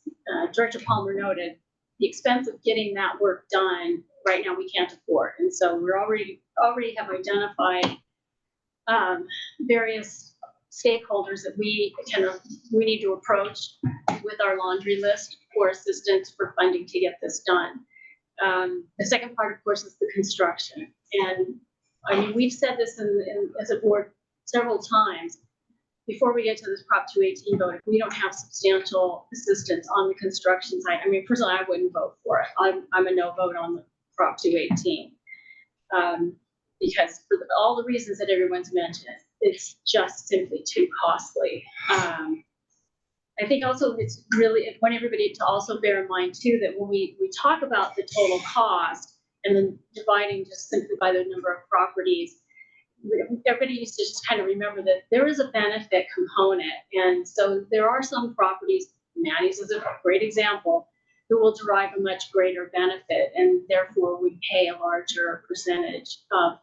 Director Palmer noted, the expense of getting that work done right now we can't afford. And so we're already have identified various stakeholders that we need to approach with our laundry list for assistance for funding to get this done. The second part, of course, is the construction. And I mean, we've said this as a board several times. Before we get to this Prop 218 vote, if we don't have substantial assistance on the construction side, I mean, personally, I wouldn't vote for it. I'm a no vote on the Prop 218 because for all the reasons that everyone's mentioned, it's just simply too costly. I think also I want everybody to also bear in mind too that when we talk about the total cost and then dividing just simply by the number of properties, everybody needs to just kind of remember that there is a benefit component. And so there are some properties, Maddie's is a great example, who will derive a much greater benefit and therefore would pay a larger percentage of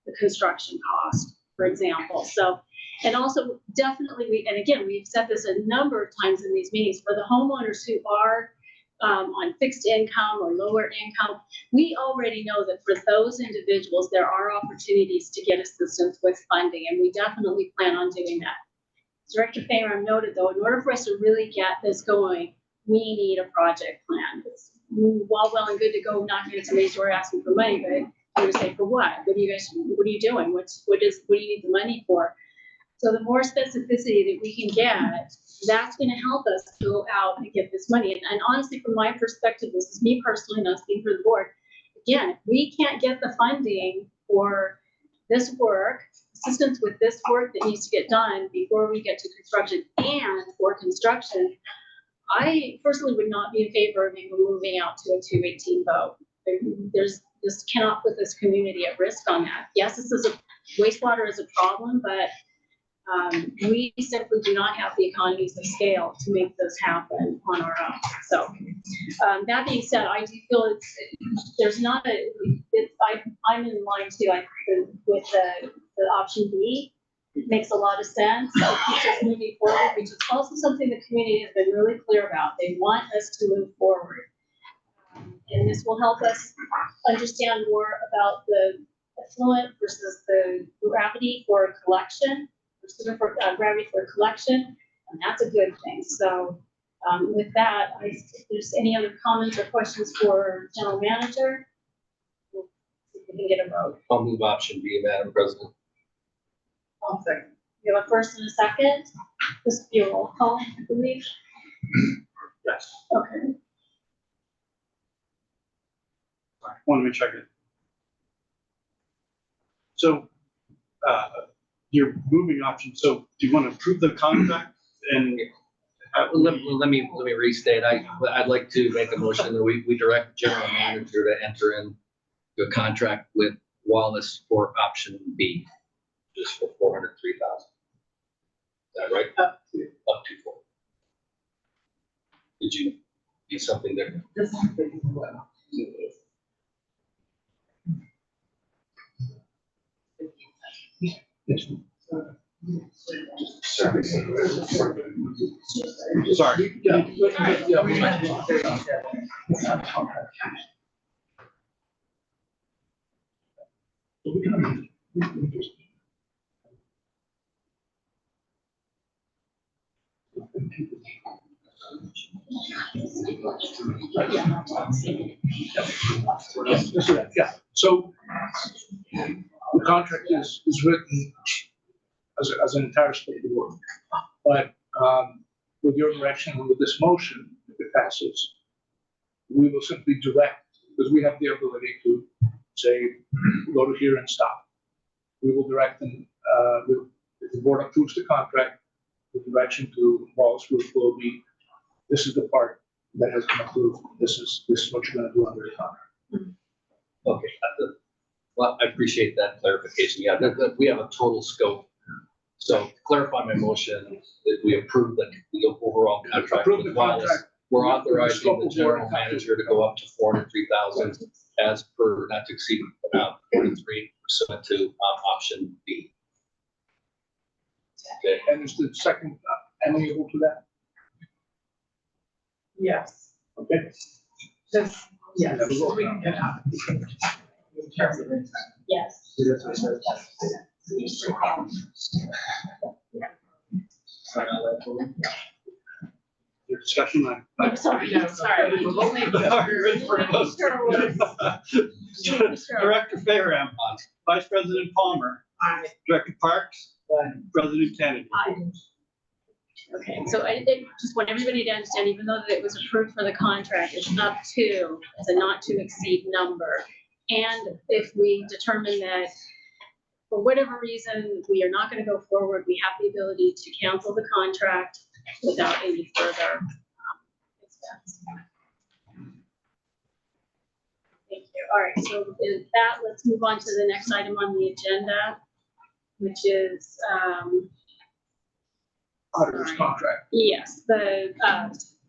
the construction cost, for example. So, and also definitely we've said this a number of times in these meetings, for the homeowners who are on fixed income or lower income, we already know that for those individuals, there are opportunities to get assistance with funding, and we definitely plan on doing that. Director Fayram noted, though, in order for us to really get this going, we need a project plan. It's well and good to go knocking at somebody's door asking for money, but you would say, for what? What are you doing? What do you need the money for? So the more specificity that we can get, that's going to help us go out and get this money. And honestly, from my perspective, this is me personally, not speaking for the board. Again, if we can't get the funding for this work, assistance with this work that needs to get done before we get to construction and for construction, I personally would not be in favor of even moving out to a 218 vote. This cannot put this community at risk on that. Yes, wastewater is a problem, but we simply do not have the economies of scale to make this happen on our own. So that being said, I do feel I'm in line too. I think with the option B, it makes a lot of sense. It keeps us moving forward, which is also something the community has been really clear about. They want us to move forward. And this will help us understand more about the effluent versus the gravity for collection, gravity for collection, and that's a good thing. So with that, if there's any other comments or questions for General Manager, we'll see if we can get a vote. I'll move option B, Madam President. I'll second. We have a first and a second. This will be a roll call, I believe. Yes. Okay. I want to make sure I get it. So, you're moving options. So do you want to approve the contract and? Let me restate. I'd like to make a motion that we direct the general manager to enter into a contract with Wallace for option B, just for $403,000. Is that right? Up to 4. Did you need something there? Sorry. Yeah, so the contract is written as an entire state of work. But with your direction and with this motion, if it passes, we will simply direct, because we have the ability to say, go to here and stop. We will direct them, if the board approves the contract, the direction to Wallace Group will be, this is the part that has been approved. This is what you're going to do under the contract. Okay. Well, I appreciate that clarification. Yeah, we have a total scope. So to clarify my motion, that we approve the overall contract with Wallace. We're authorizing the general manager to go up to $403,000 as per not to exceed 43 pursuant to option B. Okay, and is the second amenable to that? Yes. Okay. Just, yes, Yeah, we'll we can get out. Yes. Your discussion. I'm sorry, no, sorry. We'll make Director Fayram, Vice President Palmer, Aye. Director Parks, President Kennedy. Okay, so I just want everybody to understand, even though that it was approved for the contract, it's up to, it's a not to exceed number. And if we determine that for whatever reason, we are not going to go forward, we have the ability to cancel the contract without any further expense. Thank you. All right, so with that, let's move on to the next item on the agenda, which is Auditor's contract. yes, the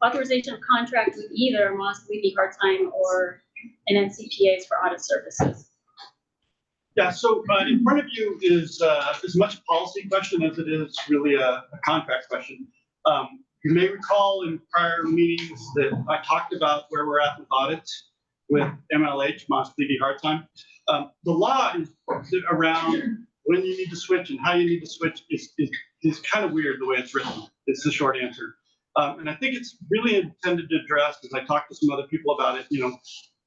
authorization of contract with either Moss Levy part-time or an NCPAs for audit services. Yeah, so in front of you is as much a policy question as it is really a contract question. You may recall in prior meetings that I talked about where we're at with audits with MLH, Moss Levy Hartime. The law is around when you need to switch and how you need to switch is kind of weird the way it's written. It's the short answer. And I think it's really intended to address, as I talked to some other people about it,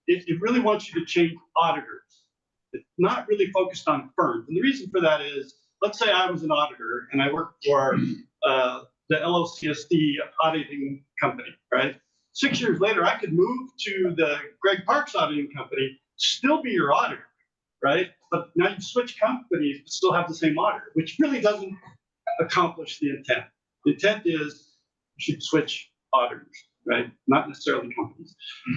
it really wants you to change auditors. It's not really focused on firms. And the reason for that is, let's say I was an auditor and I worked for the LOCSD auditing company, right? 6 years later, I could move to the Greg Parks auditing company, still be your auditor, right? But now you switch companies, but still have the same auditor, which really doesn't accomplish the intent. The intent is you should switch auditors, right? Not necessarily companies.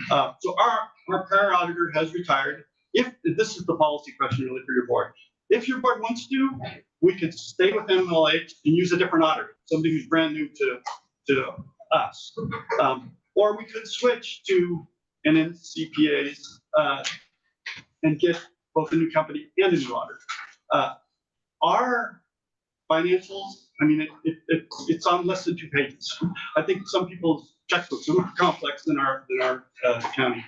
So our prior auditor has retired. If this is the policy question really for your board, if your board wants to, we could stay with MLH and use a different auditor, somebody who's brand new to us. Or we could switch to an NCPA's and get both a new company and a new auditor. Our financials, I mean, it's on less than 2 pages. I think some people's checkbooks are more complex than our county.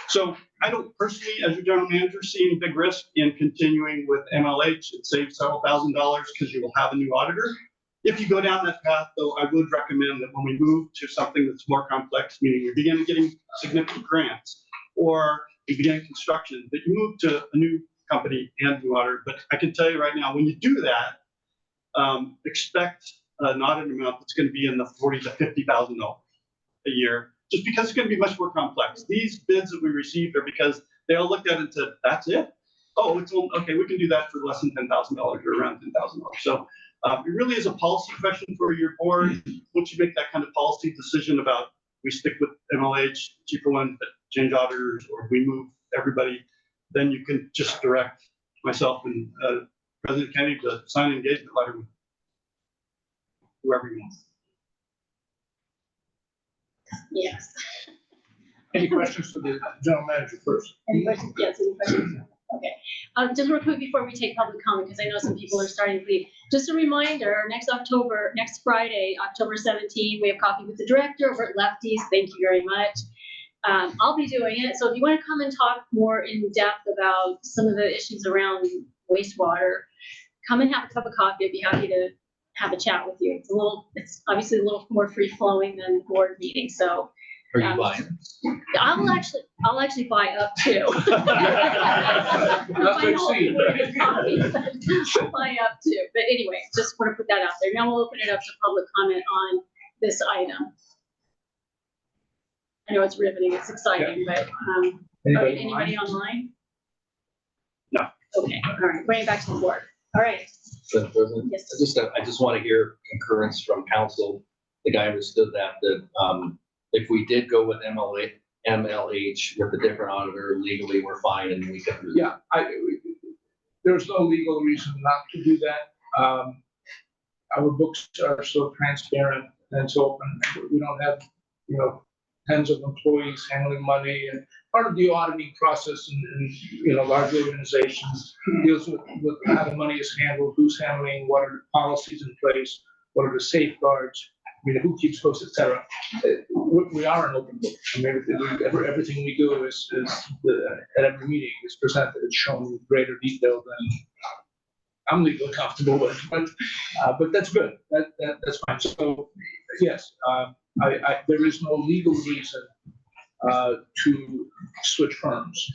So I don't personally, as your general manager, see any big risk in continuing with MLH. It saves several $1,000s because you will have a new auditor. If you go down that path, though, I would recommend that when we move to something that's more complex, meaning we begin getting significant grants or we begin construction, that you move to a new company and new auditor. But I can tell you right now, when you do that, expect an audit amount that's going to be in the $40,000 to $50,000 a year, just because it's going to be much more complex. These bids that we received are because they all looked at it and said, that's it? Oh, it's okay, we can do that for less than $10,000 or around $10,000. So it really is a policy question for your board. Once you make that kind of policy decision about we stick with MLH, cheaper one, but change auditors, or we move everybody, then you can just direct myself and President Kennedy to sign an engagement letter with whoever you want. Yes. Any questions for the general manager first? Any questions? Yes, any questions? Okay. Just real quick before we take public comment, because I know some people are starting to leave. Just a reminder, next Friday, October 17th, we have coffee with the director over at Lefties. Thank you very much. I'll be doing it. So if you want to come and talk more in depth about some of the issues around wastewater, come and have a cup of coffee. I'd be happy to have a chat with you. It's obviously a little more free flowing than board meeting. So Are you buying? I'll actually buy up too. That's what I see. I'll buy up too. But anyway, just want to put that out there. Now we'll open it up to public comment on this item. I know it's riveting, it's exciting, but anybody online? No. Okay, all right, bring it back to the board. All right. Madam President, Yes. I just want to hear concurrence from council. The guy understood that if we did go with MLH with a different auditor, legally, we're fine and we can. Yeah, there's no legal reason not to do that. Our books are so transparent and so open. We don't have, tens of employees handling money, and part of the auditing process in large organizations deals with how the money is handled, who's handling, what are the policies in place, what are the safeguards, who keeps books, et cetera. We are an open book. I mean, everything we do is at every meeting is presented, it's shown in greater detail than I'm legally comfortable with, but that's good. That's fine. So yes, there is no legal reason to switch firms.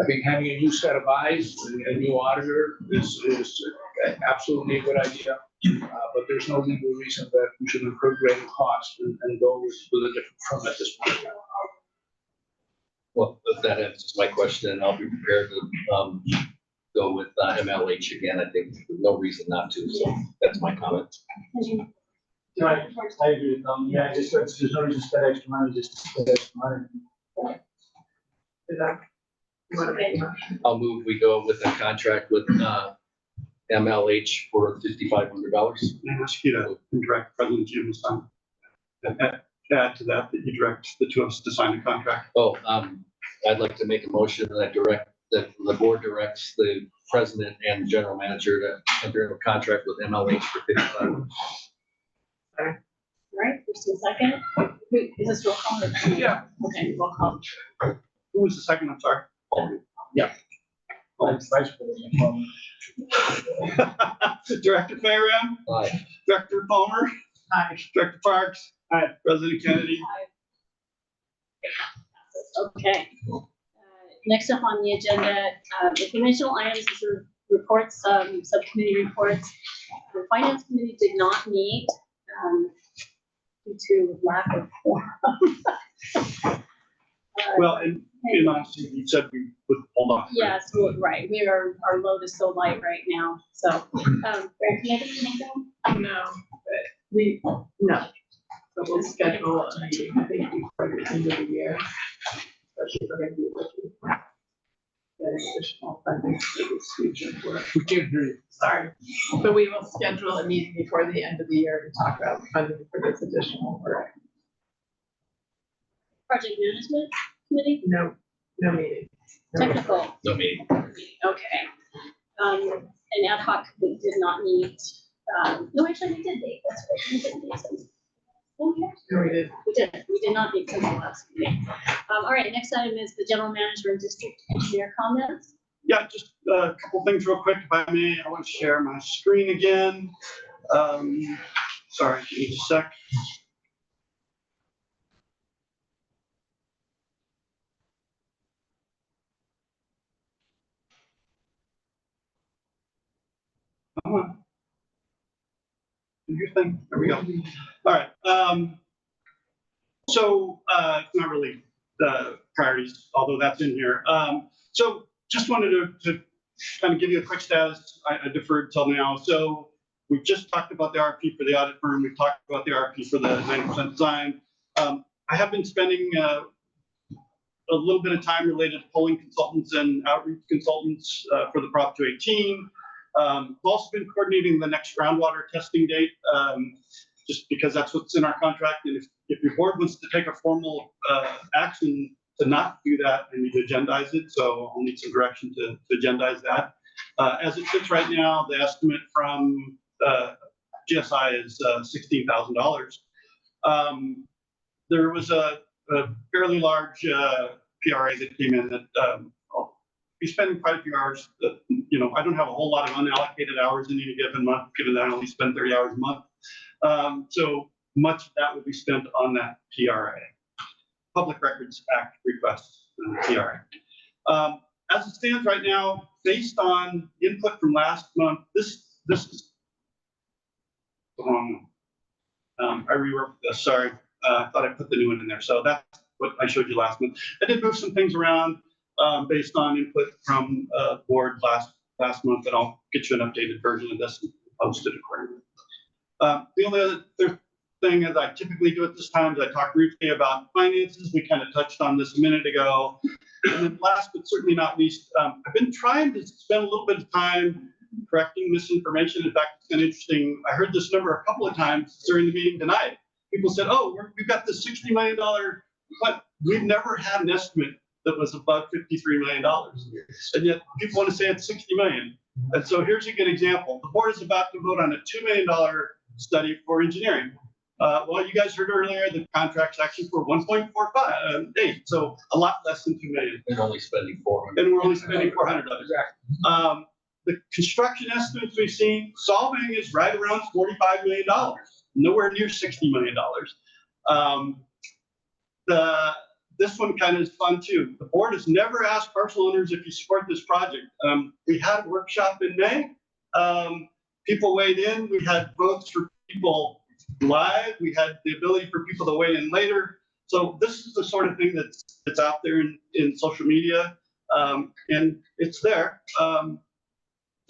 I think having a new set of eyes, a new auditor is absolutely a good idea. But there's no legal reason that we should incur greater cost and go with a different firm at this point. Well, if that answers my question, and I'll be prepared to go with MLH again. I think there's no reason not to. So that's my comment. Right, I agree with them. Yeah, there's no reason to spend extra money, just spend extra money. I'll move, we go with a contract with MLH for $5,500. And ask you to direct President Jim to add to that you direct the two of us to sign a contract. Oh, I'd like to make a motion that the board directs the president and general manager to enter into a contract with MLH for $5,500. right, first and second. Wait, is this roll call? Yeah. Okay, roll call. Who was the second? I'm sorry. Yeah. Vice President Palmer. Director Fayram. Aye. Director Palmer. Aye. Director Parks. Aye. President Kennedy. Okay. Next up on the agenda, informational items, these are reports, subcommittee reports. The finance committee did not meet due to lack of quorum. Well, and honestly, you said we would hold on. Yes, well, right, our load is so light right now, so, Greg, do you have anything? No, but no. So we'll schedule a meeting, I think, before the end of the year. Especially if we're gonna be looking at additional funding for this future work. We can't hear you. Sorry. But we will schedule a meeting before the end of the year to talk about funding for this additional work. Project management committee, No meeting. technical, No meeting. okay. And ad hoc committee did not meet, no, actually, we did meet, that's right, we did meet some. Okay. No, we did. We did not meet since the last meeting. All right, next item is the general manager and district engineer comments. Yeah, just a couple things real quick, if I may. I want to share my screen again. Sorry, give me a sec. Come on. Do your thing. There we go. All right. So it's not really the priorities, although that's in here. So just wanted to kind of give you a quick status. I deferred till now. So we just talked about the RFP for the audit firm. We've talked about the RFP for the 90% design. I have been spending a little bit of time related to polling consultants and outreach consultants for the Prop 218. We've also been coordinating the next groundwater testing date, just because that's what's in our contract. And if your board wants to take a formal action to not do that, I need to agendize it. So I'll need some direction to agendize that. As it sits right now, the estimate from GSI is $16,000. There was a fairly large PRA that came in that I'll be spending quite a few hours. I don't have a whole lot of unallocated hours in any given month, given that I only spend 30 hours a month. So much of that will be spent on that PRA, Public Records Act requests, PRA. As it stands right now, based on input from last month, this is the wrong one. I reworked this, sorry. I thought I put the new one in there. So that's what I showed you last month. I did move some things around based on input from the board last month, and I'll get you an updated version of this and post it accordingly. The only other thing that I typically do at this time is I talk briefly about finances. We kind of touched on this a minute ago. And then last but certainly not least, I've been trying to spend a little bit of time correcting misinformation. In fact, it's been interesting. I heard this number a couple of times during the meeting tonight. People said, oh, we've got this $60 million, but we've never had an estimate that was above $53 million. And yet people want to say it's $60 million. And so here's a good example. The board is about to vote on a $2 million study for engineering. Well, you guys heard earlier, the contract's actually for 1.48, so a lot less than $2 million. And only spending 400. And we're only spending 400 of it. The construction estimates we've seen, solving is right around $45 million, nowhere near $60 million. This one kind of is fun too. The board has never asked parcel owners if you support this project. We had a workshop in May. People weighed in. We had votes for people live. We had the ability for people to weigh in later. So this is the sort of thing that's out there in social media, and it's there.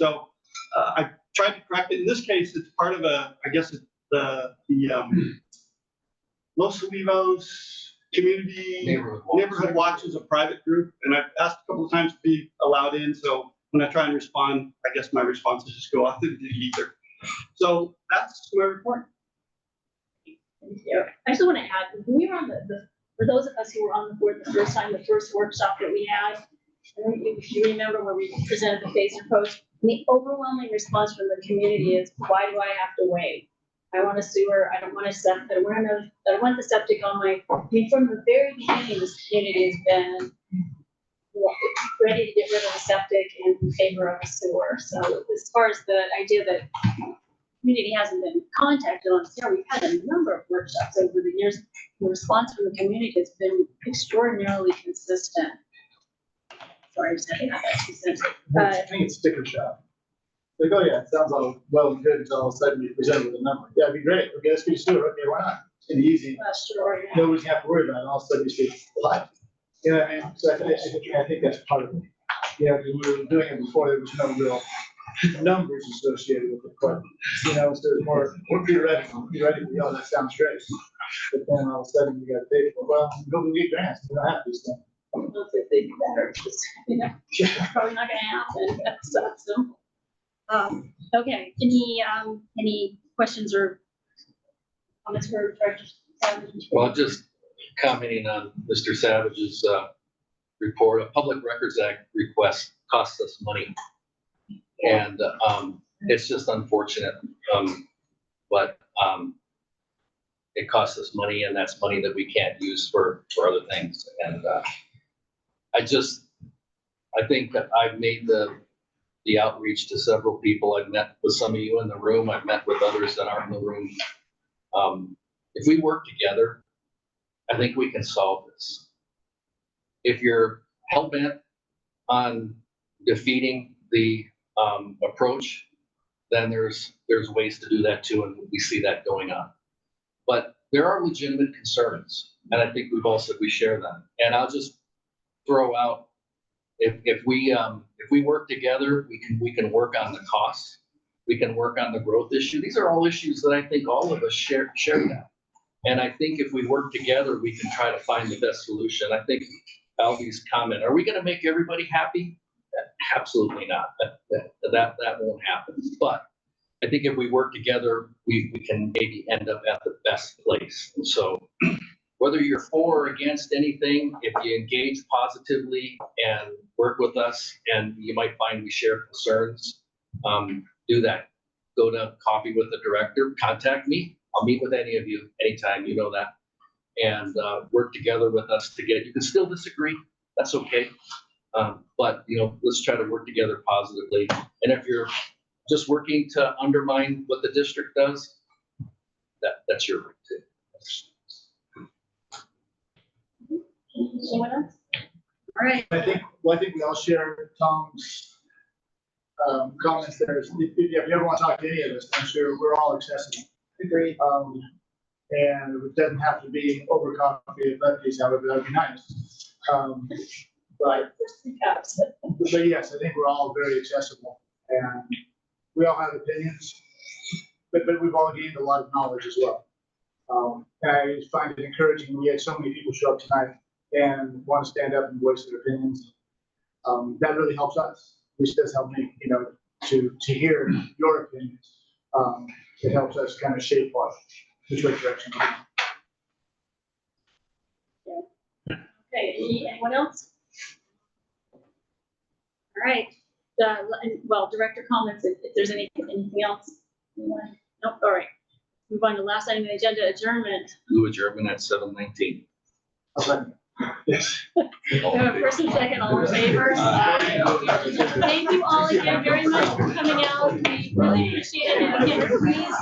So I tried to correct it. In this case, it's part of I guess it's the Los Olivos Community Neighborhood Watch is a private group, and I've asked a couple of times to be allowed in. So when I try and respond, I guess my responses just go off into the ether. So that's my report. I just want to add, when we were on for those of us who were on the board the first time, the first workshop that we had, if you remember where we presented the phase approach, the overwhelming response from the community is, why do I have to wait? I want a sewer, I don't want a septic, I don't want the septic on my, I mean, from the very beginning, this community has been ready to get rid of the septic and in favor of a sewer. So as far as the idea that community hasn't been contacted on sewer, we've had a number of workshops over the years. The response from the community has been extraordinarily consistent. Sorry, I just had to have that 2 cents. I think it's sticker shock. Like, oh yeah, it sounds all well and good until all of a sudden you present with a number. Yeah, it'd be great. Okay, let's do sewer. Okay, why not? It's gonna be easy. Sure, yeah. Nobody's have to worry about it. All of a sudden you say, what? You know what I mean? So I think that's part of it. Yeah, we were doing it before, there was no real numbers associated with it, but, you know, so there's more theoretical, oh, that sounds great. But then all of a sudden you got to pay for, well, go get grants, you don't have these things. I don't know if they do that or just, you know, probably not gonna happen. That's not simple. Okay, any questions or comments for Director Savage? Well, just commenting on Mr. Savage's report, a Public Records Act request costs us money. And it's just unfortunate, but it costs us money, and that's money that we can't use for other things. And I think that I've made the outreach to several people. I've met with some of you in the room. I've met with others that aren't in the room. If we work together, I think we can solve this. If you're hell-bent on defeating the approach, then there's ways to do that too, and we see that going on. But there are legitimate concerns, and I think we've all said we share them. And I'll just throw out, if we work together, we can work on the costs, we can work on the growth issue. These are all issues that I think all of us share that. And I think if we work together, we can try to find the best solution. I think Albie's comment, are we going to make everybody happy? Absolutely not. That won't happen. But I think if we work together, we can maybe end up at the best place. And so whether you're for or against anything, if you engage positively and work with us, and you might find we share concerns, do that. Go to coffee with the director, contact me. I'll meet with any of you anytime, you know that. And work together with us to get, you can still disagree, that's okay. But, you know, let's try to work together positively. And if you're just working to undermine what the district does, that's your right too. Anyone else? All right. I think we all share Tom's comments there. If you ever want to talk to any of us, I'm sure we're all accessible. Agreed. And it doesn't have to be over coffee at Lefty's, however, that'd be nice. But yes, I think we're all very accessible, and we all have opinions, but we've all gained a lot of knowledge as well. And I find it encouraging. We had so many people show up tonight and want to stand up and voice their opinions. That really helps us. This does help me, you know, to hear your opinions. It helps us kind of shape which way direction. Okay, anyone else? All right, well, director comments, if there's anything else. Anyone? Nope, all right. Move on to the last item on the agenda, adjournment. Do adjournment at 7:19. Yes. We have a first and second, all in favor? Thank you all again very much for coming out. We really appreciate it. And again, please